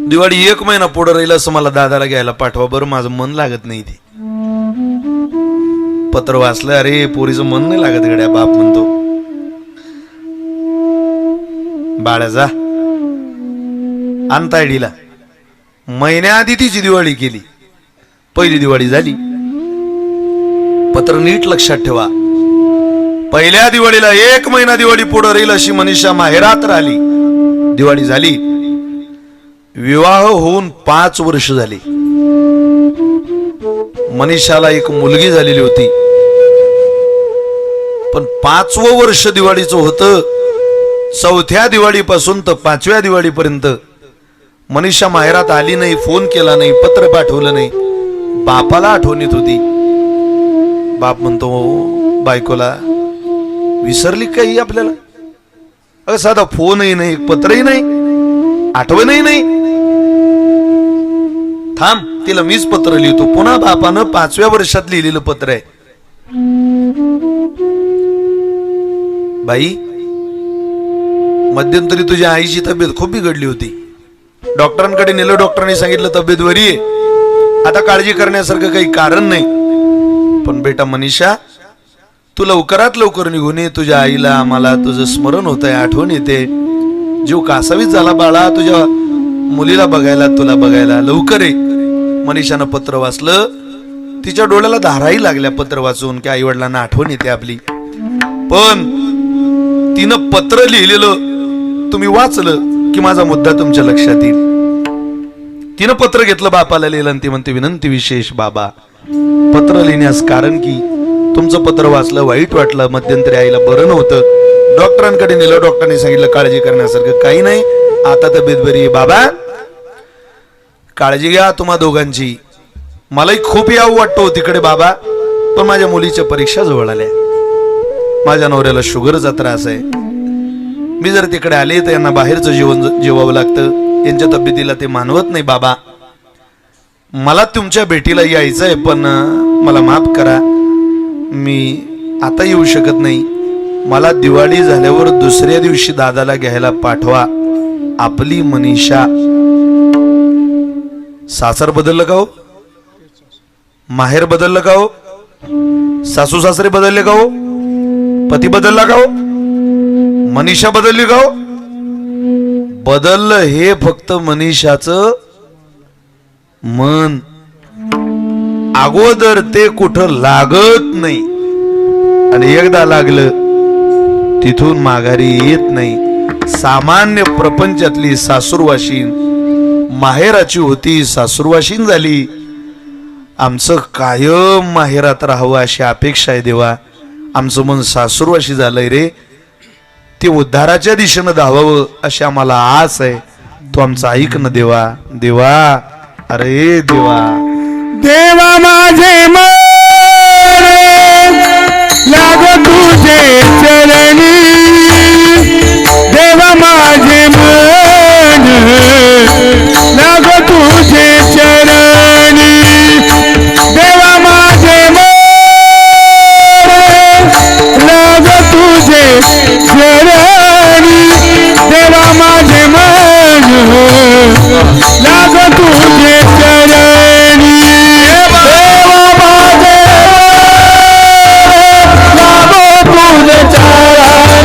दिवाळी 1 महिना पुढे राहील असं मला दादाला घ्यायला पाठवा बरं माझं मन लागत नाही ते पत्र वाचलं अरे पोरीचं मन नाही लागत गड्या बाप म्हणतो बाळा जा आणतायडीला महिन्याआधी तिची दिवाळी केली पहिली दिवाळी झाली पत्र नीट लक्षात ठेवा पहिल्या दिवाळीला 1 महिना दिवाळी पुढे राहील अशी मनीषा माहेरात राहिली दिवाळी झाली विवाह होऊन 5 वर्ष झाली मनीषाला एक मुलगी झालेली होती पण 5वं वर्ष दिवाळीचं होतं 4थ्या दिवाळीपासून तर 5व्या दिवाळीपर्यंत मनीषा माहेरात आली नाही फोन केला नाही पत्र पाठवलं नाही बापाला आठवण येत होती बाप म्हणतो बायकोला विसरली काही आपल्याला अगं साधा फोनही नाही पत्रही नाही आठवणही नाही थांब तिला मीच पत्र लिहितो पुन्हा बापानं 5व्या वर्षात लिहिलेलं पत्र आहे बाई, मध्यंतरी तुझ्या आईची तब्येत खूप बिघडली होती. डॉक्टरांकडे नेलं, डॉक्टरांनी सांगितलं तब्येत बरी आहे, आता काळजी करण्यासारखं काही कारण नाही. पण बेटा मनीषा, तू लवकरात लवकर निघून ये. तुझ्या आईला आम्हाला तुझं स्मरण होत आहे, आठवण येते. जीव कासावीस झाला बाळा तुझ्या मुलीला बघायला, तुला बघायला. लवकर ये. मनीषानं पत्र वाचलं, तिच्या डोळ्याला धाराही लागल्या पत्र वाचून की आई वडिलांना आठवण येते आपली. पण तिनं पत्र लिहिलेलं तुम्ही वाचलं की माझा मुद्दा तुमच्या लक्षात येईल. तिनं पत्र घेतलं, बापाला लिहिलं आणि ती म्हणते, विनंती विशेष बाबा, पत्र लिहिण्यास कारण की तुमचं पत्र वाचलं, वाईट वाटलं. मध्यंतरी आईला बरं नव्हतं, डॉक्टरांकडे नेलं, डॉक्टरांनी सांगितलं काळजी करण्यासारखं काही नाही, आता तब्येत बरी आहे. बाबा काळजी घ्या तुम्हा दोघांची. मलाही खूप यावं वाटतो तिकडे बाबा, पण माझ्या मुलीच्या परीक्षा जवळ आल्या, माझ्या नवऱ्याला शुगरचा त्रास आहे. मी जर तिकडे आले तर यांना बाहेरचं जेवण जेवावं लागतं, यांच्या तब्येतीला ते मानवत नाही. बाबा मला तुमच्या भेटीला यायचं आहे, पण मला माफ करा, मी आता येऊ शकत नाही. मला दिवाळी झाल्यावर दुसऱ्या दिवशी दादाला घ्यायला पाठवा. आपली मनीषा. सासर बदललं का हो? माहेर बदललं का हो? सासू सासरे बदलले का हो? पती बदलला का हो? मनीषा बदलली का हो? बदललं हे फक्त मनीषाचं मन. अगोदर ते कुठं लागत नाही आणि एकदा लागलं तिथून माघारी येत नाही. सामान्य प्रपंचातली सासूरवाशीन माहेराची होती, सासूरवाशीन झाली. आमचं कायम माहेरात राहावं अशी अपेक्षा आहे देवा. आमचं मन सासूरवाशी झालंय रे, ते उद्धाराच्या दिशेनं धावावं अशी आम्हाला आस आहे. तो आमचं ऐक ना देवा. देवा, अरे देवा. देवा माझे मन लाग तुझे चरणी, देवा माझे मन लाग तुझे चरणी, देवा माझे मन लाग तुझे चरणी, देवा माझे मन लाग तुझे चरणी, देवा माझे लाग तुझे चरणी.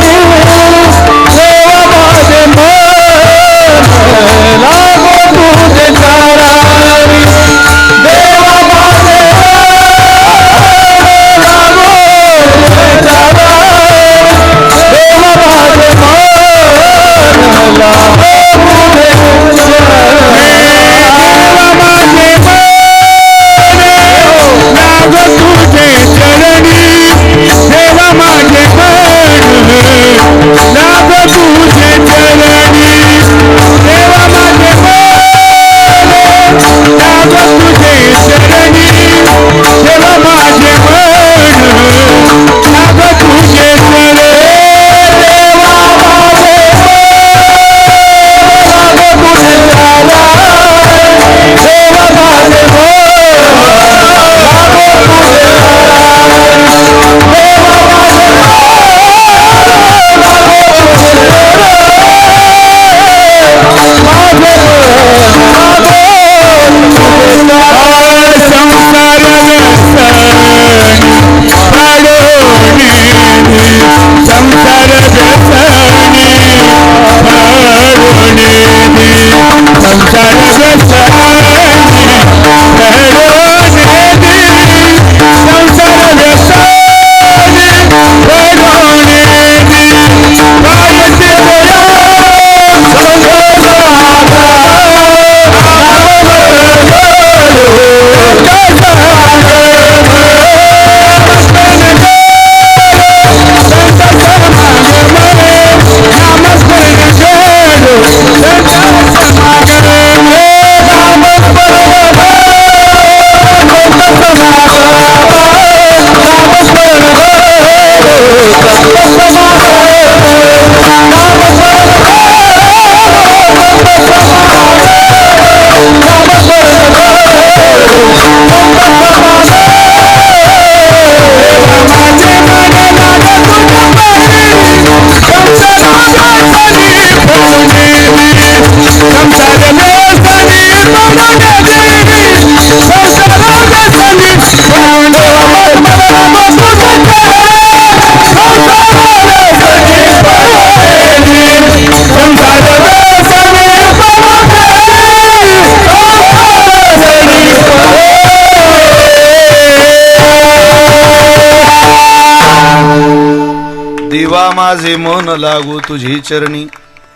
देवा माझे मन लागू तुझी चरणी.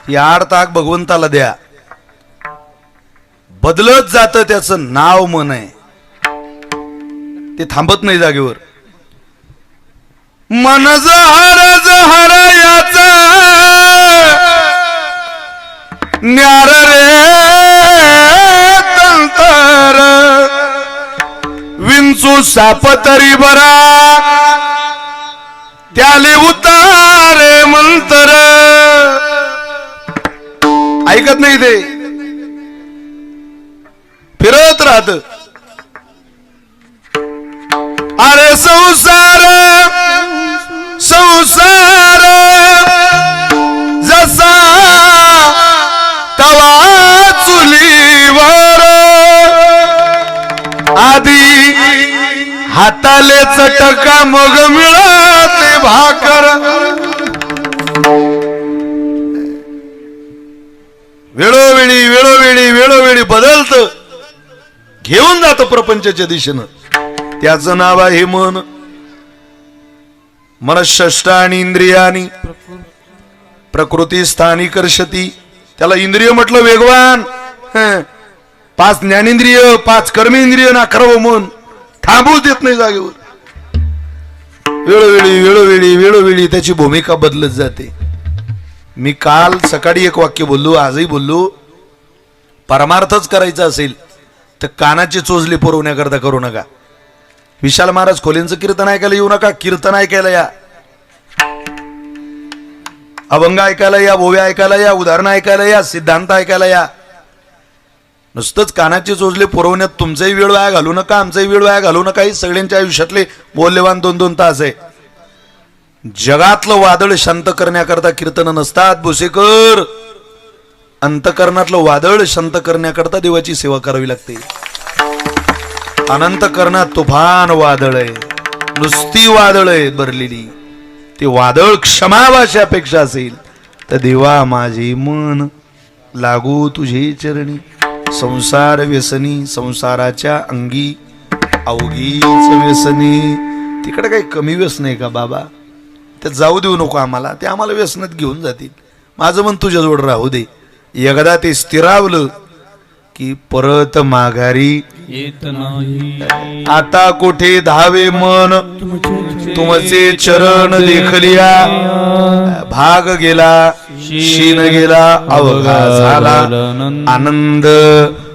या आडताक भगवंताला द्या. बदलत जात त्याचं नाव मन आहे, ते थांबत नाही जागेवर. मन जहर जहर याचा न्यार रे तंतर विंचू साप तरी बरा त्याले उतारे मंतर. ऐकत नाही ते, फिरत राहत. अरे संसार संसार जसा तवा चुलीवर आधी हाताले चटका मग मिळते भाकर. वेळोवेळी वेळोवेळी वेळोवेळी बदलत, घेऊन जातो प्रपंचाच्या दिशेनं. त्याचं नाव आहे मन. मनःष्टानी इंद्रियानी प्रकृती स्थानी कर्षती. त्याला इंद्रिय म्हटलं वेगवान. 5 ज्ञानेंद्रिय 5 कर्मेंद्रिय ना खरं मन थांबू देत नाही जागेवर. वेळोवेळी वेळोवेळी वेळोवेळी त्याची भूमिका बदलत जाते. मी काल सकाळी एक वाक्य बोललो, आजही बोललो. परमार्थच करायचा असेल तर कानाचे चोचले पुरवण्याकरता करू नका. विशाल महाराज खोलेंचं कीर्तन ऐकायला येऊ नका. कीर्तन ऐकायला या, अभंग ऐकायला या, ओव्या ऐकायला या, उदाहरणं ऐकायला या, सिद्धांत ऐकायला या. नुसतंच कानाचे चोचले पुरवण्यात तुमचाही वेळ वाया घालू नका, आमचाही वेळ वाया घालू नका. ही सगळ्यांच्या आयुष्यातले मौल्यवान 2-2 तास आहे. जगातलं वादळ शांत करण्याकरता कीर्तन नसतात भुसेकर. अंतकरणातलं वादळ शांत करण्याकरता देवाची सेवा करावी लागते. अनंतकरणात तुफान वादळ आहे, नुसती वादळ आहे भरलेली. ते वादळ क्षमावाशापेक्षा असेल तर देवा माझे मन लागू तुझे चरणी. संसार व्यसनी संसाराच्या अंगी अवघीच व्यसनी. तिकडे काही कमी व्यसन आहे का बाबा? ते जाऊ देऊ नको आम्हाला, ते आम्हाला व्यसनात घेऊन जातील. माझं मन तुझ्याजवळ राहू दे. एकदा ते स्थिरावलं की परत माघारी येत नाही. आता कुठे धावे मन तुमचे चरण देखलिया. भाग गेला शीन गेला अवघा झाला आनंद.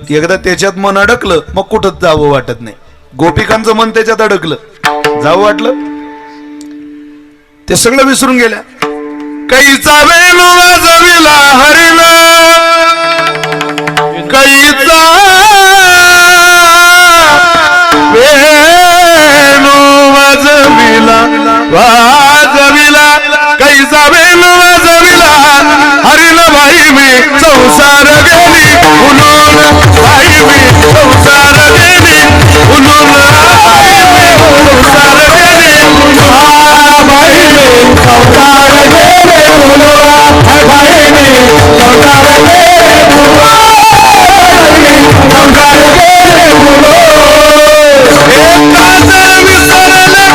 एकदा त्याच्यात मन अडकलं मग कुठं जावं वाटत नाही. गोपिकांचं मन त्याच्यात अडकलं, जावं वाटलं ते सगळं विसरून गेल्या. कैचा वेणू वाजविला हरिला, कैचा वेणू वाजविला वाजविला, कैचा वेणू वाजविला हरिल बाई मी संसार गेली उलून, बाई मी संसार गेली उलून, बाई मी संसार गेली उलून, बाई मी संसार गेली उलून, बाई मी संसार गेली उलून, संसार गेली उलून. काजळ विसरले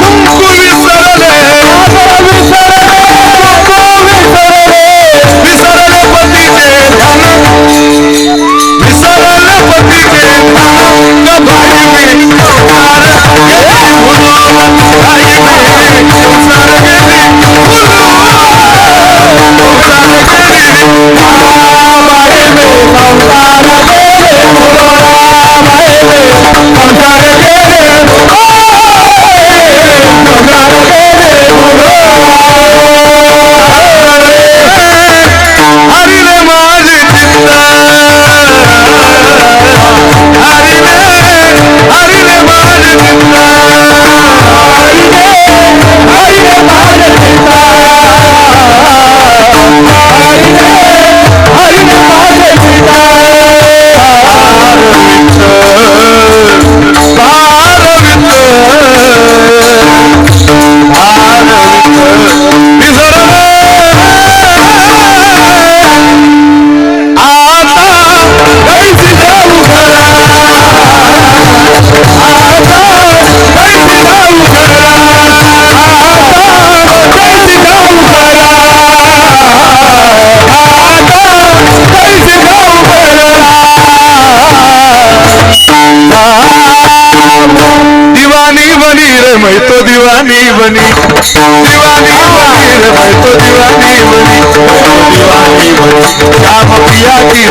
कुंकू विसरले, काजळ विसरले कुंकू विसरले, विसरले पतीचे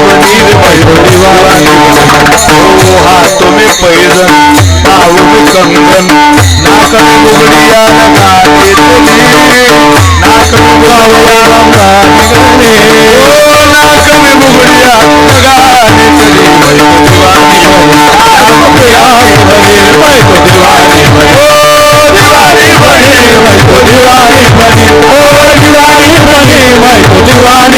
बनीर पैजवानी ओ हाथ में पैजन पाँव में कंगन नाक में बुगड़िया लगा के चली नाक में बुगड़िया लगा के ओ नाक में बुगड़िया लगाने चली मैं तो दीवानी नाम पे हाथ धरे मैं तो दीवानी ओ दीवानी बनी मैं तो दीवानी बनी ओ दीवानी बनी मैं तो दीवानी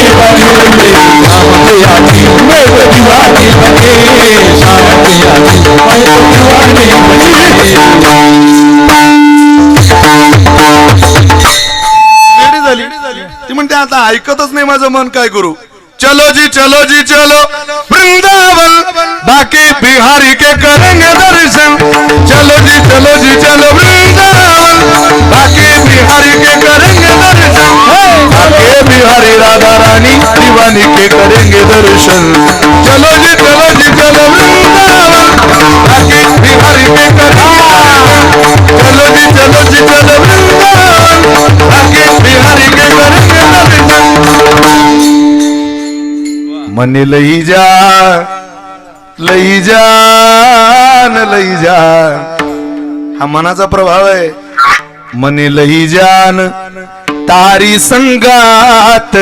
बनी शाम पे आती मैं तो दीवानी बनी शाम पे आती मैं तो दीवानी बनी ती म्हणते आता ऐकतच नाही माझं मन काय करू चलो जी चलो वृंदावन बाकी बिहारी के करेंगे दर्शन चलो जी चलो वृंदावन बाकी बिहारी के करेंगे दर्शन बाकी बिहारी राधा रानी दीवानी के करेंगे दर्शन चलो जी चलो वृंदावन बाकी बिहारी के करेंगे चलो जी चलो वृंदावन बाकी बिहारी के करेंगे दर्शन मने लई जा हा मनाचा प्रभाव आहे मने लई जान तारी संगात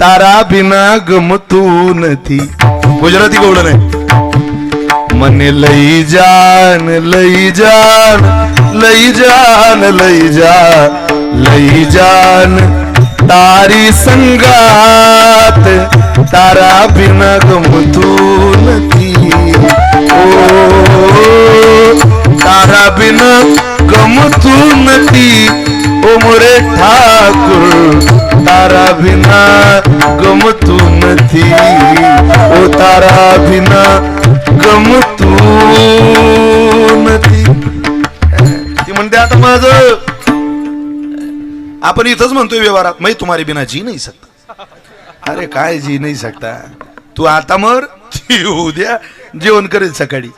तारा बिना गमतू नथी गुजराती गवळण आहे मने लई जान तारी संगात तारा बिना गमतू नथी ओ तारा बिना गमतू नथी ओ मोरे ठाकुर तारा बिना गमतू नथी ओ तारा बिना गमतू नथी ती म्हणते आता माझं आपण इथंच म्हणतोय व्यवहारात मैं तुम्हारे बिना जी नहीं सकता अरे काय जी नाही सकता तू आता मर उद्या जेवण करेल सकाळी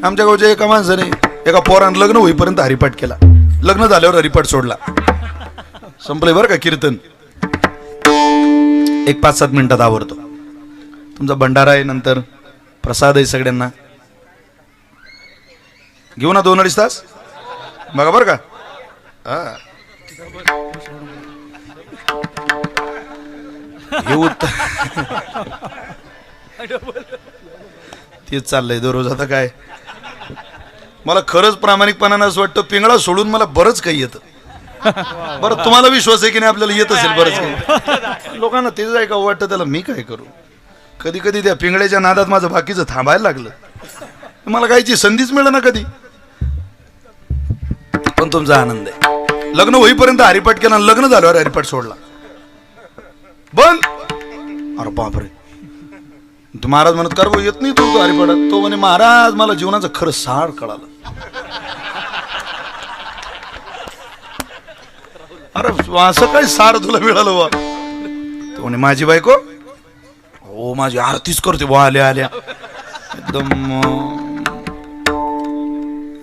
आमच्या गावच्या एका माणसाने एका पोरानं लग्न होईपर्यंत हरिपाठ केला लग्न झाल्यावर हरिपाठ सोडला संपलंय बरं का कीर्तन एक 5-7 मिनिटात आवरतो तुमचा भंडारा आहे नंतर प्रसाद आहे सगळ्यांना घेऊ ना 2-2.5 तास बघा बरं का हा तेच चाललंय दररोज आता काय मला खरंच प्रामाणिकपणानं असं वाटतं पिंगळा सोडून मला बरंच काही येतं बरं तुम्हाला विश्वास आहे की नाही आपल्याला येत असेल बरंच काही लोकांना तेच आहे का वाटतं त्याला मी काय करू कधी कधी त्या पिंगळ्याच्या नादात माझं बाकीचं थांबायला लागलं मला कायची संधीच मिळेना कधी पण तुमचा आनंद आहे लग्न होईपर्यंत हरिपाठ केला लग्न झाल्यावर हरिपाठ सोडला बंद अरे बापरे तू महाराज म्हणत कर येत नाही तू हरिपाठात तो म्हणे महाराज मला जीवनाचं खरं सार कळालं अरे असं काय सार तुला मिळालं बा तो म्हणे माझी बायको हो माझी आरतीच करते बा आल्या आल्या एकदम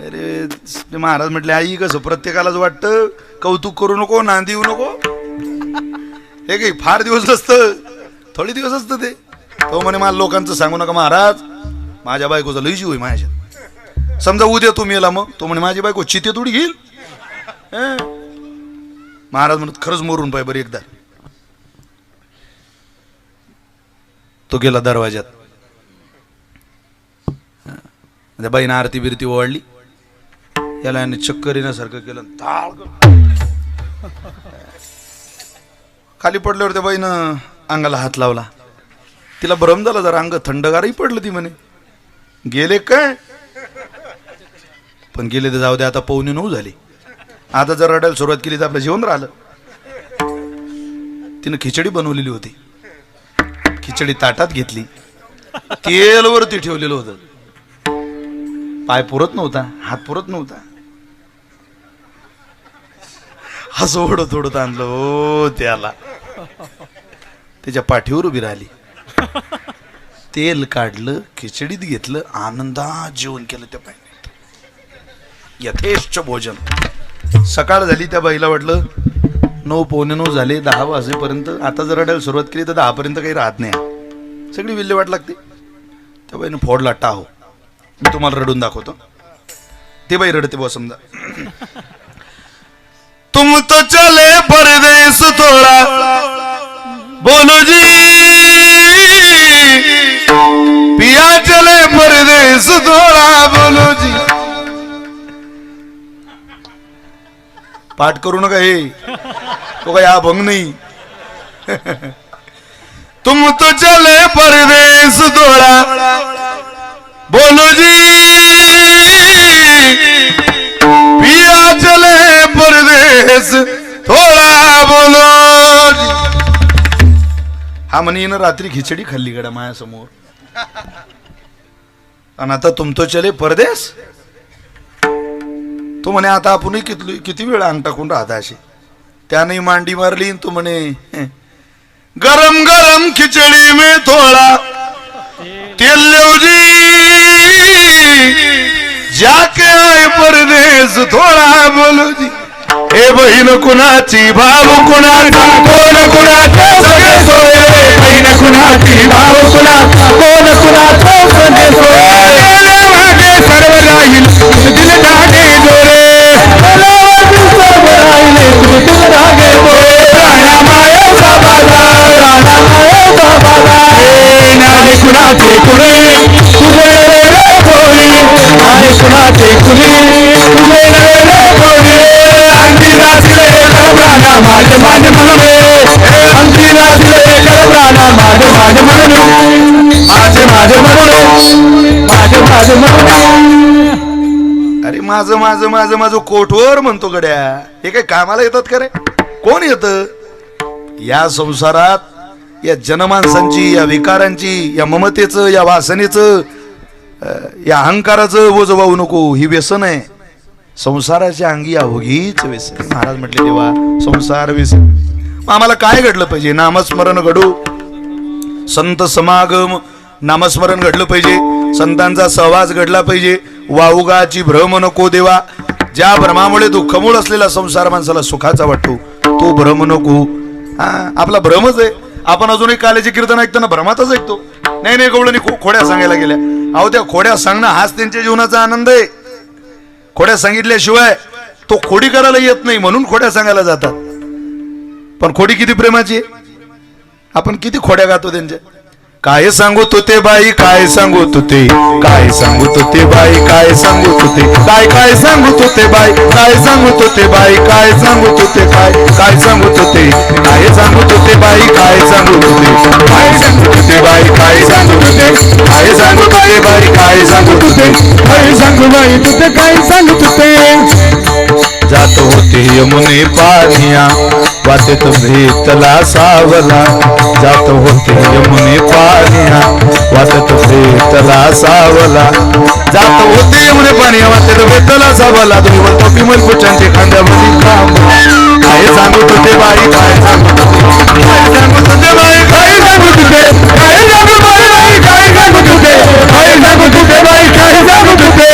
अरे महाराज म्हटले आई कसं प्रत्येकालाच वाटतं कौतुक करू नको नांदी येऊ नको हे काही फार दिवस असतं थोडे दिवस असतं ते तो म्हणे मला लोकांचं सांगू नका महाराज माझ्या बायकोचा लय जीव होई माझ्या समजा उद्या तुम्ही येला मग तो म्हणे माझी बायको चिते थोडी घेईल महाराज म्हणत खरंच मरून पाय बरं एकदा तो गेला दरवाज्यात त्या बाईनं आरती बिरती ओवाळली याला याने चक्कर येण्यासारखं केलं खाली पडल्यावर त्या बाईनं अंगाला हात लावला तिला भ्रम झाला जरा अंग थंडगारही पडलं ती म्हणे गेले काय पण गेले तर जाऊ दे आता 8:45 झाली आता जर रडायला सुरुवात केली तर आपलं जेवण राहिलं तिनं खिचडी बनवलेली होती खिचडी ताटात घेतली तेलवरती ठेवलेलं होतं पाय पुरत नव्हता हात पुरत नव्हता असं ओढत ओढत आणलं ओ त्याला त्याच्या पाठीवर उभी राहिली तेल काढलं खिचडीत घेतलं आनंदात जेवण केलं त्या बाईने यथेष्ट भोजन सकाळ झाली त्या बाईला वाटलं 9 पौने 9 झाले 10 वाजेपर्यंत आता जर रडायला सुरुवात केली तर 10 पर्यंत काही राहत नाही सगळी विल्हेवाट लागते. त्या बाईनं फोडला टाहो. मी तुम्हाला रडून दाखवतो. ते बाई रडते बुवा समजा. तुम तो चले परदेस थोड़ा बोलो जी, पिया चले परदेस थोड़ा बोलो जी. पाठ करू नका हे, तो काय अभंग नाही. तुम तो चले परदेस थोड़ा बोलो जी, पिया चले परदेस थोड़ा बोलो जी. हा म्हणे ना रात्री खिचडी खाल्ली गड्या माझ्यासमोर. आणि आता तुम तो चले परदेस. तो म्हणे आता आपण किती वेळ अंग टाकून राहता अशी. त्याने मांडी मारली. तो म्हणे गरम गरम खिचडी में थोड़ा तेल लो जी, जाके आए परदेस थोड़ा बोलो जी. हे बहीण कुणाची भाऊ कुणाचा, कोण कुणाचा सगळे सोय. बहीण कुणाची भाऊ कुणाचा, कोण कुणाचा सगळे सोय. मागे सर्व राहील दिल धागे जोरे, सर्व राहिले दिल धागे जोरे. राणा मायाचा बाबा, राणा मायाचा बाबा. नाले कुणाचे कुणे तुझे रे बोली, नाले कुणाचे कुणे तुझे रे बोली. अंती नाचले करप्राणा माझ माझ म्हणून, अंती नाचले करप्राणा माझ माझ म्हणून, माझ माझ म्हणून, माझ माझ म्हणून. अरे माझं माझं माझं माझं कोटवर म्हणतो गड्या. हे काय कामाला येतात का रे? कोण येतं या संसारात? या जनमानसांची, या विकारांची, या ममतेचं, या वासनेचं, या अहंकाराचं ओझं वाहू नको. ही व्यसन आहे संसाराच्या अंगी. अवघीच व्यसन. महाराज म्हटले देवा संसार व्यसन. आम्हाला काय घडलं पाहिजे? नामस्मरण घडू, संत समागम नामस्मरण घडलं पाहिजे, संतांचा सहवास घडला पाहिजे. वाऊगाची भ्रम नको देवा. ज्या भ्रमामुळे दुःखमूळ असलेला संसार माणसाला सुखाचा वाटतो तो भ्रम नको. आपला भ्रमच आहे. आपण अजूनही काल्याचे कीर्तन ऐकताना भ्रमातच ऐकतो. नाही नाही गवळणी खोड्या सांगायला गेल्या. अहो त्या खोड्या सांगणं हाच त्यांच्या जीवनाचा आनंद आहे. खोड्या सांगितल्याशिवाय तो खोडी करायला येत नाही म्हणून खोड्या सांगायला जातात. पण खोडी किती प्रेमाची आहे. आपण किती खोड्या गातो त्यांच्या. काय सांगू तू ते बाई, काय सांगू तू ते, काय सांगू तू ते बाई, काय सांगू तू ते, काय काय सांगू तू ते बाई, काय सांगू तू ते बाई, काय सांगू तू ते, काय काय सांगू तू ते, काय सांगू तू ते बाई, काय सांगू तू ते, काय सांगू तू ते बाई, काय सांगू तू ते, काय सांगू तू ते बाई, काय सांगू तू ते, काय सांगू बाई तू ते, काय सांगू तू ते. जात होते यमुने पानिया वाटेत भेटला सावला. जात होते यमुने पानिया वाटेत भेटला सावला. जात होते यमुने पानिया वाटेत भेटला सावला. तुम्ही बोलतो विमल पुच्छांचे खांद्यामध्ये काम. काय सांगू तुझे बाई, काय सांगू तुझे, काय सांगू तुझे बाई, काय सांगू तुझे, काय सांगू बाई, काय सांगू तुझे, काय सांगू तुझे बाई, काय सांगू तुझे.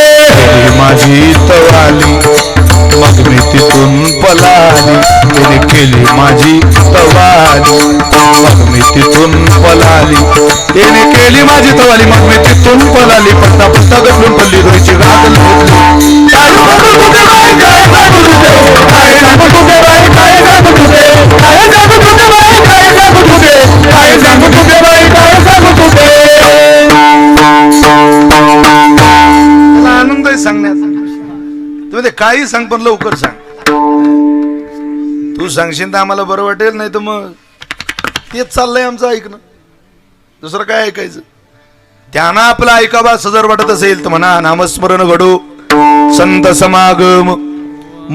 माझी तवाली मग मी तिथून पलाली. तिने केली माझी तवाली मग मी तिथून पलाली. तिने केली माझी तवाली मग मी तिथून पलाली. पत्ता पत्ता गटून पडली रोईची राग लागली. काय सांगू तुझे बाई, काय सांगू तुझे, काय सांगू तुझे बाई, काय सांगू तुझे, काय सांगू तुझे बाई, काय सांगू तुझे, काय सांगू तुझे बाई, काय सांगू तुझे. आनंद आहे सांगण्यात. तुम्ही काही सांग पण लवकर सांग. तू सांगशील तर आम्हाला बरं वाटेल, नाही तर मग तेच चाललंय आमचं ऐकणं. दुसरं काय ऐकायचं? त्यांना आपलं ऐकावा असं जर वाटत असेल तर म्हणा नामस्मरण घडू, संत समागम.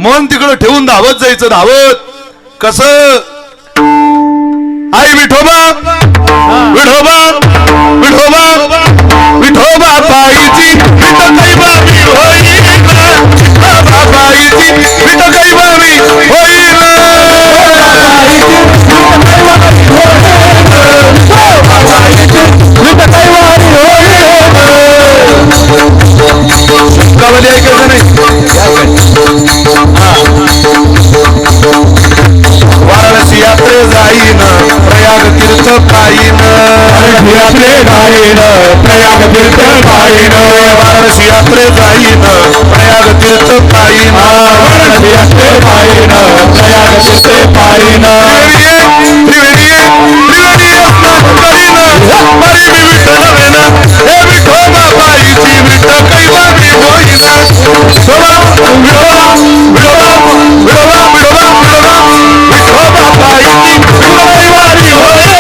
मन तिकडं ठेवून धावत जायचं. धावत कसं? आई विठोबा विठोबा विठोबा विठोबा पायीची विठ कैवावी होईल. विठोबा पायीची विठ कैवावी होईल. गावाली ऐकायचं नाही. वाराणसी यात्रे जाईन, प्रयाग तीर्थ पायीन. वाराणसी यात्रे जाईन प्रयाग तीर्थ पायीन वाराणसी यात्रे जाईन प्रयाग तीर्थ पायीन वाराणसी यात्रे पायीन प्रयाग तीर्थ पायीन त्रिवेणी स्नान करीन मरी मी विठ्ठल वेना हे विठोबा बाईची विठ कैवारी होईना विठोबा विठोबा विठोबा विठोबा विठोबा विठोबा विठोबा बाईची कैवारी होईन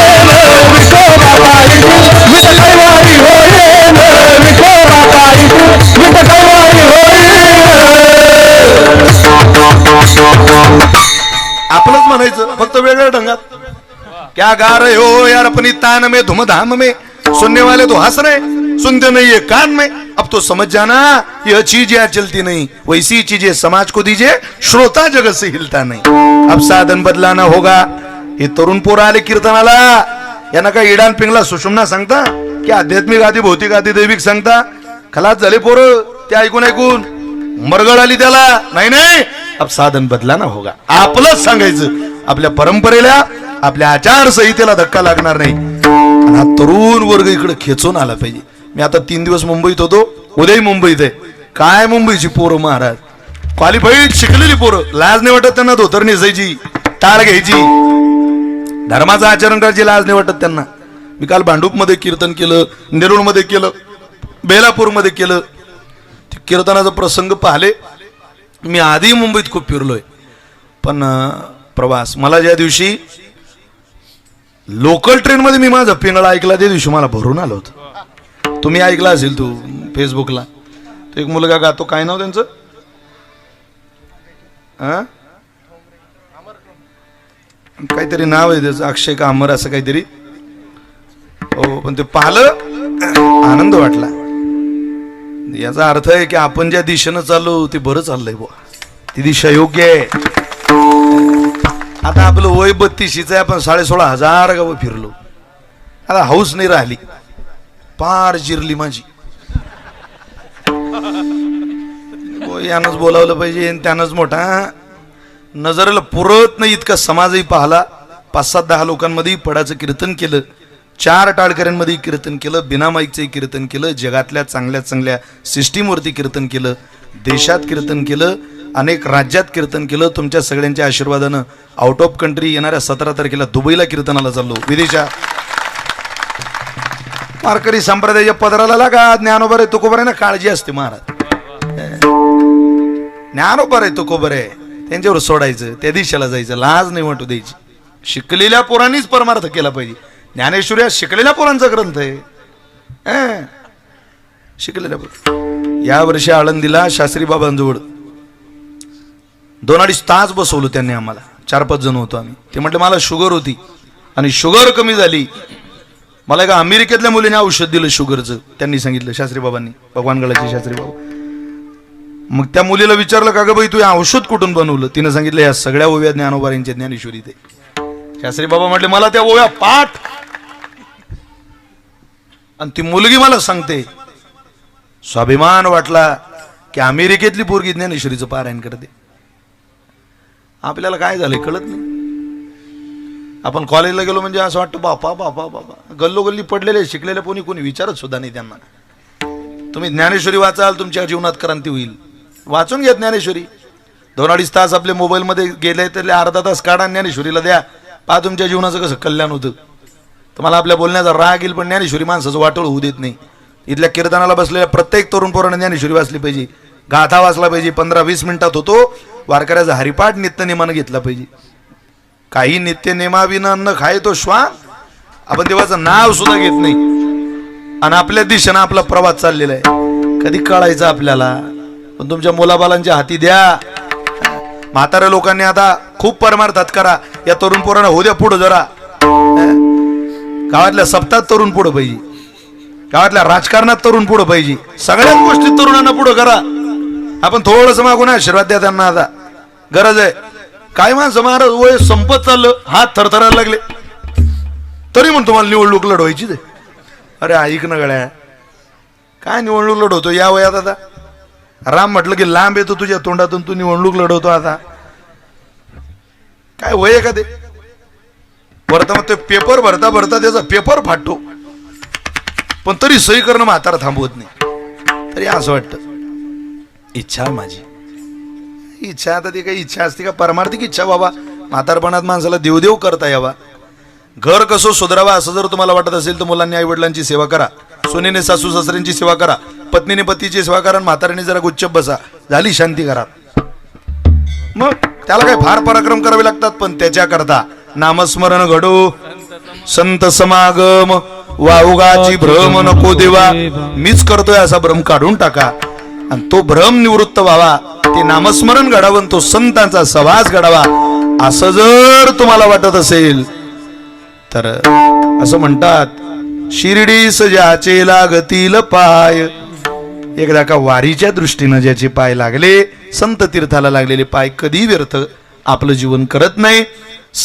विठोबा बाईची विठ कैवारी होईन विठोबा बाईची विठ कैवारी होईन. आपलंच म्हणायचं फक्त वेगळ्या ढंगात. क्या गा रहे हो यार अपनी तान में धूमधाम में, सुनने वाले तो हंस रहे, सुनते नहीं है कान में. अब तो समझ जाना यह चीज यहाँ चलती नहीं, वैसी चीजें समाज को दीजिए, श्रोता जगत से हिलता नहीं. अब साधन बदलाना होगा. हे तरुण पोरं आले कीर्तनाला, यांना काय इडान पिंगला सुषुम्ना सांगता की आध्यात्मिक आधी भौतिक आधी दैविक सांगता. खलास झाले पोरं ते ऐकून ऐकून मरगळ आली त्याला. नाही नाही, अब साधन बदलाना होगा. आपलंच सांगायचं, आपल्या परंपरेला आपल्या आचारसंहितेला धक्का लागणार नाही. आणि हा तरुण वर्ग इकडे खेचून आला पाहिजे. मी आता 3 दिवस मुंबईत होतो, उद्याही मुंबईत आहे. काय मुंबईची पोरं महाराज, क्वालिफाईड शिकलेली पोरं, लाज नाही वाटत त्यांना धोतर नेसायची, टाळ घ्यायची, धर्माचं आचरण करायची लाज नाही वाटत त्यांना. मी काल भांडूप मध्ये कीर्तन केलं, नेरूळ मध्ये केलं, बेलापूर मध्ये केलं. कीर्तनाचा प्रसंग पाहिले. मी आधी मुंबईत खूप फिरलोय, पण प्रवास मला ज्या दिवशी लोकल ट्रेन मध्ये मी माझा पिंगळा ऐकला त्या दिवशी मला भरून आलं होतं. तुम्ही ऐकला असेल तू फेसबुकला. तो एक मुलगा गातो, काय नाव त्यांचं, काहीतरी नाव आहे त्याचं, अक्षय का अमर असं काहीतरी. हो, पण ते पाहिलं आनंद वाटला. याचा अर्थ आहे की आपण ज्या दिशेनं चाललो ते बरं चाललंय बुवा, ती दिशा योग्य आहे. आता आपलं वय 32चं आहे, आपण 16,500 गावं फिरलो. आता हौस नाही राहिली, पार जिरली माझी. यानंच बोलावलं पाहिजे, त्यानंच मोठा नजरेला पुरत नाही इतका समाजही पाहला. 5-7-10 लोकांमध्ये पडाचं कीर्तन केलं, 4 टाळकऱ्यांमध्ये कीर्तन केलं, बिना माईकचंही कीर्तन केलं, जगातल्या चांगल्या चांगल्या सिस्टीमवरती कीर्तन केलं, देशात कीर्तन केलं, अनेक राज्यात कीर्तन केलं. तुमच्या सगळ्यांच्या आशीर्वादानं आउट ऑफ कंट्री येणाऱ्या 17 तारखेला दुबईला कीर्तनाला चाललो, विदेशात. वारकरी संप्रदायाच्या पदराला लागा. ज्ञानोबा रे तुकोबर आहे ना, काळजी असते महाराज. ज्ञानोबा रे तुकोबर आहे, त्यांच्यावर सोडायचं, त्या दिशेला जायचं, लाज नाही वाटू द्यायची. शिकलेल्या पोरांनीच परमार्थ केला पाहिजे. ज्ञानेश्वरी शिकलेल्या पोरांचा ग्रंथ आहे. शिकलेल्या पोर. या वर्षी आळंदीला शास्त्री बाबांजवळ 2-2.5 तास बसवलं त्यांनी आम्हाला. 4-5 जण होतो आम्ही. ते म्हटले मला शुगर होती आणि शुगर कमी झाली. मला एका अमेरिकेतल्या मुलीने औषध दिलं शुगरचं, त्यांनी सांगितलं शास्त्री बाबांनी, भगवानगडाचे शास्त्री बाबा. मग त्या मुलीला विचारलं का ग बाई तू हे औषध कुठून बनवलं. तिनं सांगितलं या सगळ्या ओव्या ज्ञानोबा यांच्या ज्ञानेश्वरी. ते शास्त्री बाबा म्हटले मला त्या ओव्या पाठ. आणि ती मुलगी मला सांगते, स्वाभिमान वाटला की अमेरिकेतली पोरगी ज्ञानेश्वरीचं पारायण करते. आपल्याला काय झालंय कळत नाही. आपण कॉलेजला गेलो म्हणजे असं वाटतं बापा बापा बाबा, गल्लोगल्ली पडलेले शिकलेले कोणी विचारत सुद्धा नाही त्यांना. तुम्ही ज्ञानेश्वरी वाचाल, तुमच्या जीवनात क्रांती होईल. वाचून घ्या ज्ञानेश्वरी. 2-2.5 तास आपले मोबाईलमध्ये गेले तर अर्धा तास काढा, ज्ञानेश्वरीला द्या, पहा तुमच्या जीवनाचं कसं कल्याण होतं. तुम्हाला आपल्या बोलण्याचा राग येईल, पण ज्ञानेश्वरी माणसाचं वाटोळ होऊ देत नाही. इथल्या कीर्तनाला बसलेल्या प्रत्येक तरुण पोराने ज्ञानेश्वरी वाचली पाहिजे, गाथा वाचला पाहिजे. 15-20 मिनिटात होतो. वारकऱ्याचा हरिपाठ नित्यनेमानं घेतला पाहिजे. काही नित्यनेमाविना अन्न खाय तो श्वान. आपण देवाचं नाव सुद्धा घेत नाही आणि आपल्या दिशेनं आपला प्रवास चाललेला आहे. कधी कळायचं आपल्याला. पण तुमच्या मुलाबालांच्या हाती द्या. म्हाताऱ्या लोकांनी आता खूप परमार्थात करा. या तरुण पोरांना होऊ द्या पुढं जरा. गावातल्या सप्ताहात तरुण पुढं पाहिजे, गावातल्या राजकारणात तरुण पुढं पाहिजे, सगळ्याच गोष्टीत तरुणांना पुढं करा. आपण थोडंसं मागून आशीर्वाद द्या त्यांना. आता गरज आहे. काय माणसं महाराज वय संपत चाललं, हात थरथरायला लागले, तरी म्हणून तुम्हाला निवडणूक लढवायची. अरे ऐक ना गड्या, काय निवडणूक लढवतो या वयात. आता राम म्हटलं की लांब येतो तुझ्या तोंडातून, तू निवडणूक लढवतो. आता काय वय आहे का ते. वर्तमान ते पेपर भरता भरता त्याचा पेपर फाटतो. पण तरी सही करणं म्हातारा थांबवत नाही. तरी असं वाटतं इच्छा आहे माझी. इच्छा आता ती काही इच्छा असते का? परमार्थिक इच्छा बाबा. म्हातारपणात माणसाला देवदेव करता यावा, घर कसं सुधारावा असं जर तुम्हाला वाटत असेल तर मुलांनी आई वडिलांची सेवा करा, सुनेने सासू सासऱ्यांची सेवा करा, पत्नीने पतीची सेवा करा, म्हाताऱ्याने जरा गुच्चप बसा, झाली शांती घरात. मग त्याला काही फार पराक्रम करावे लागतात, पण त्याच्याकरता नामस्मरण घडो, संत समागम, वाउगाची भ्रम नको देवा. मीच करतोय असा भ्रम काढून टाका आणि तो भ्रम निवृत्त व्हावा. ते नामस्मरण घडावं, तो संतांचा सहवास घडावा असं जर तुम्हाला वाटत असेल तर असं म्हणतात, शिर्डीस ज्याचे लागतील पाय. एकदा का वारीच्या दृष्टीनं ज्याचे पाय लागले, संत तीर्थाला लागलेले पाय कधी व्यर्थ आपलं जीवन करत नाही.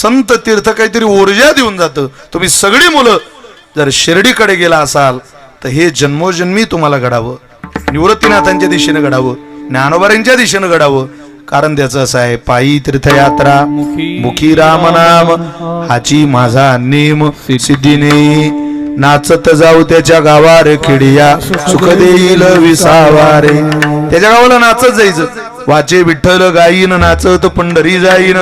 संत तीर्थ काहीतरी ऊर्जा देऊन जातं. तुम्ही सगळी मुलं जर शिर्डीकडे गेला असाल तर हे जन्मोजन्मी तुम्हाला घडावं, निवृत्तीनाथांच्या दिशेनं घडावं, ज्ञानोबारांच्या दिशेनं घडावं. कारण त्याचं असं आहे, पायी तीर्थयात्रा मुखी राम नाम, हाची माझा नेम सिद्धीने. नाचत जाऊ त्याच्या गावार खेडिया, सुख देईल विसावारे. त्याच्या गावाला नाचत जायचं. वाचे विठ्ठल गायीन, नाचत पंढरी जाईन.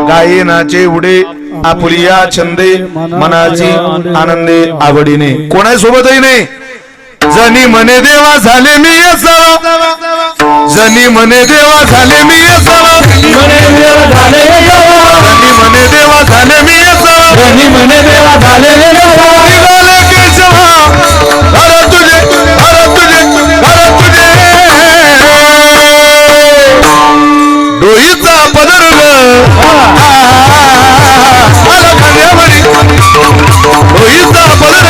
गाये नाचे उडे आपुलिया छंदे, मनाची आनंदे आवडीने. कोणासोबतही नाही. जनी मने देवा झाले मी असावा, जनी मने देवा झाले मी असावा, जनी मने देवा झाले मी असावा, जनी मने देवा झाले मी असावा, जनी मने देवा झाले मी असावा. निघाले केशवा हर तुझे, हर तुझे, हर तुझे. डोईचा पदर आला खांद्यावरी, डोईचा पदर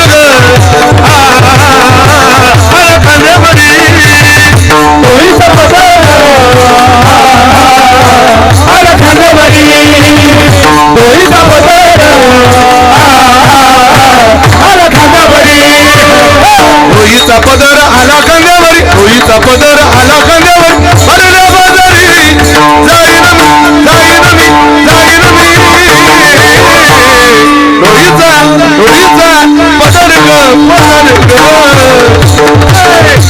रोईचा पदर आला खांद्यावरी, रोईचा पदर आला खांद्यावरी. भरल्या बाजारी जाईन मी, जाईन मी, जाईन मी. रोईचा, रोईचा पदर ग, पदर ग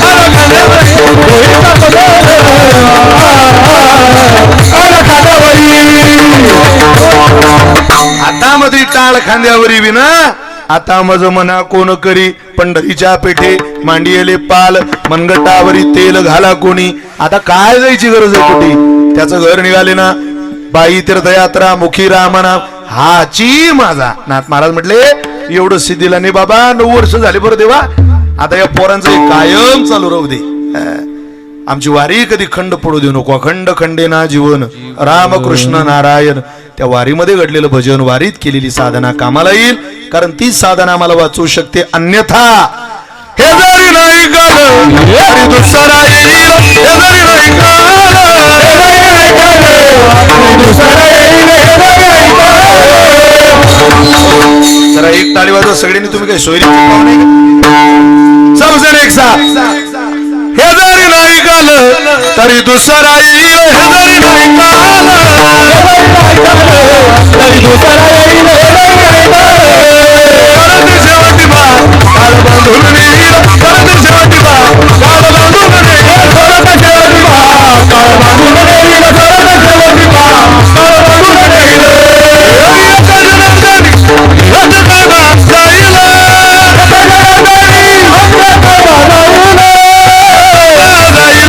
आला खांद्यावरी, रोईचा पदर आला खांद्यावरी. आता मध्ये टाळ खांद्यावरी विना आता मज मना कोण करी. पंढरीच्या पेठे मांडियले पाल, मनगटावरी तेल घाला कोणी. आता काय जायची गरज आहे कुठे? त्याचं घर निघाले ना. बाई तीर्थयात्रा मुखी रामनाम, हाची माझा. नाथ महाराज म्हटले, एवढं सिद्धीला नाही बाबा, 9 वर्ष झाले बरं देवा. आता या पोरांचं कायम चालू राहू दे. आमची वारी कधी खंड पडू देऊ नको. अखंड खंडे ना जीवन, रामकृष्ण नारायण. त्या वारीमध्ये घडलेलं भजन, वारीत केलेली साधना कामाला येईल. कारण ती साधना आम्हाला वाचवू शकते. अन्यथा हे जरी नाही गालं तरी दुसरा येईल, हे जरी नाही गालं जरा एक टाळी वाजवा सगळ्यांनी. तुम्ही काही सोयरी पाहुणे समजून एक साथ. हे जरी नाही गालं तरी दुसरा येईल, हे जरी नाही गालं तरी दुसरा येईल. करत शेवटी बा काळ बांधून नेईल, करत शेवटी बा काळ बांधून नेईल, करत शेवटी बा काळ बांधून नेईल, करत शेवटी बा काळ बांधून नेईल. एका जनार्दनी रथ काढा जाईल, एका जनार्दनी रथ काढा जाईल, जाईल, जाईल.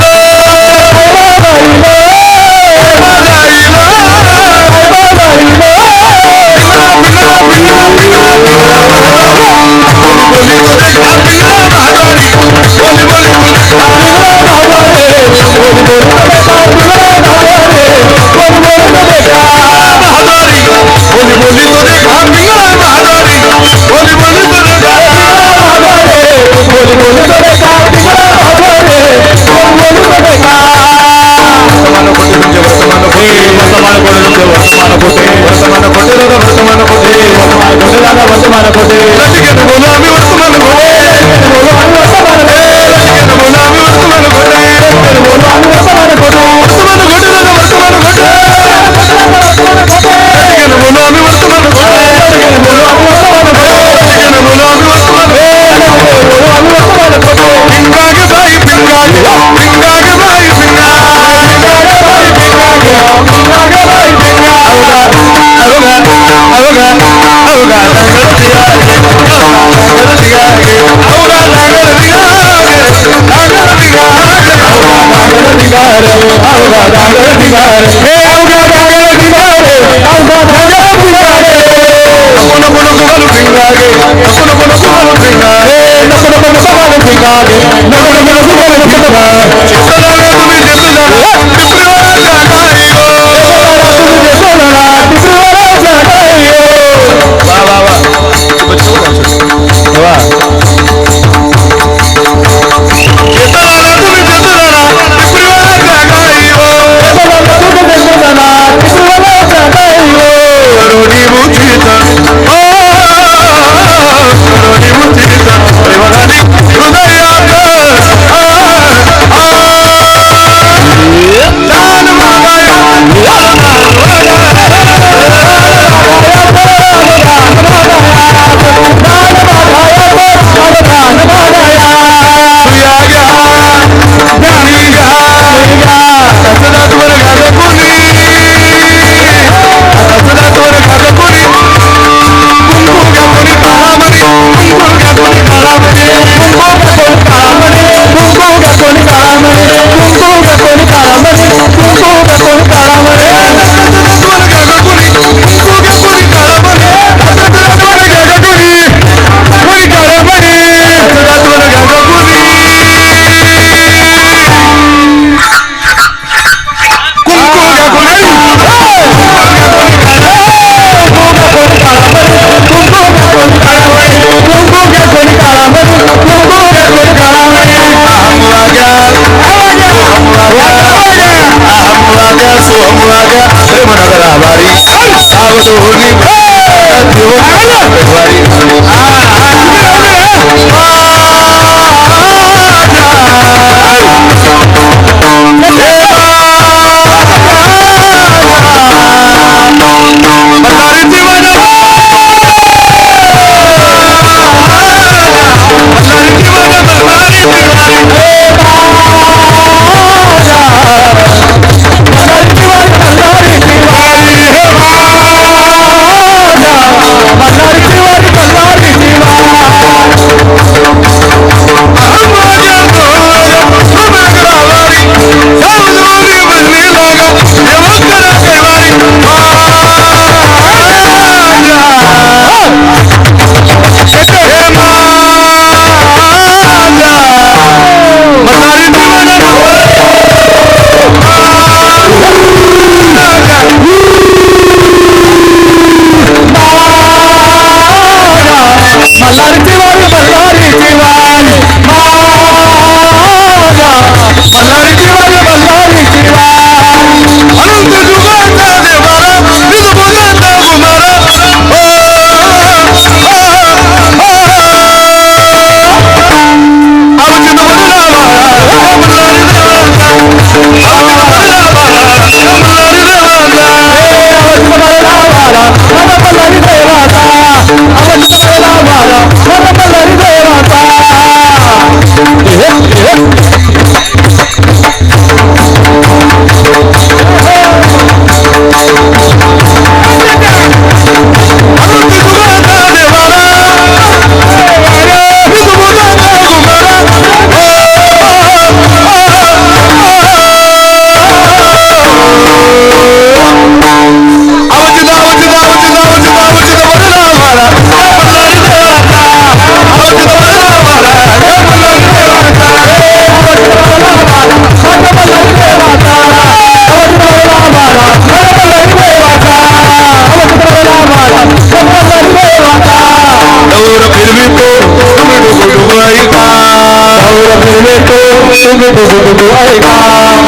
हे अवघ्या गाण्याला भिंगारे अवघ्या गाण्याला भिंगारे नको नको नको घालू भिंगारे नको नको नको घालू भिंगारे नको नको नको घालू भिंगारे नको नको नको घालू भिंगारे चित्रलाला तुम्ही चित्रलाला टिपरीवाला जागाई हो चित्रलाला तुम्ही चित्रलाला टिपरीवाला जागाई हो वाह वाह वाह बच्चों वाह चित्रलाला तुम्ही चित्रलाला टिपरीवाला जागाई हो चित्रलाला तुम्ही चित्रलाला टिपरीवाला जागाई हो करोडी मुठीत करोडी मुठीत प्रेमाने हृदयात दान मागाया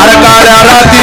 अरे काळ्या रात्री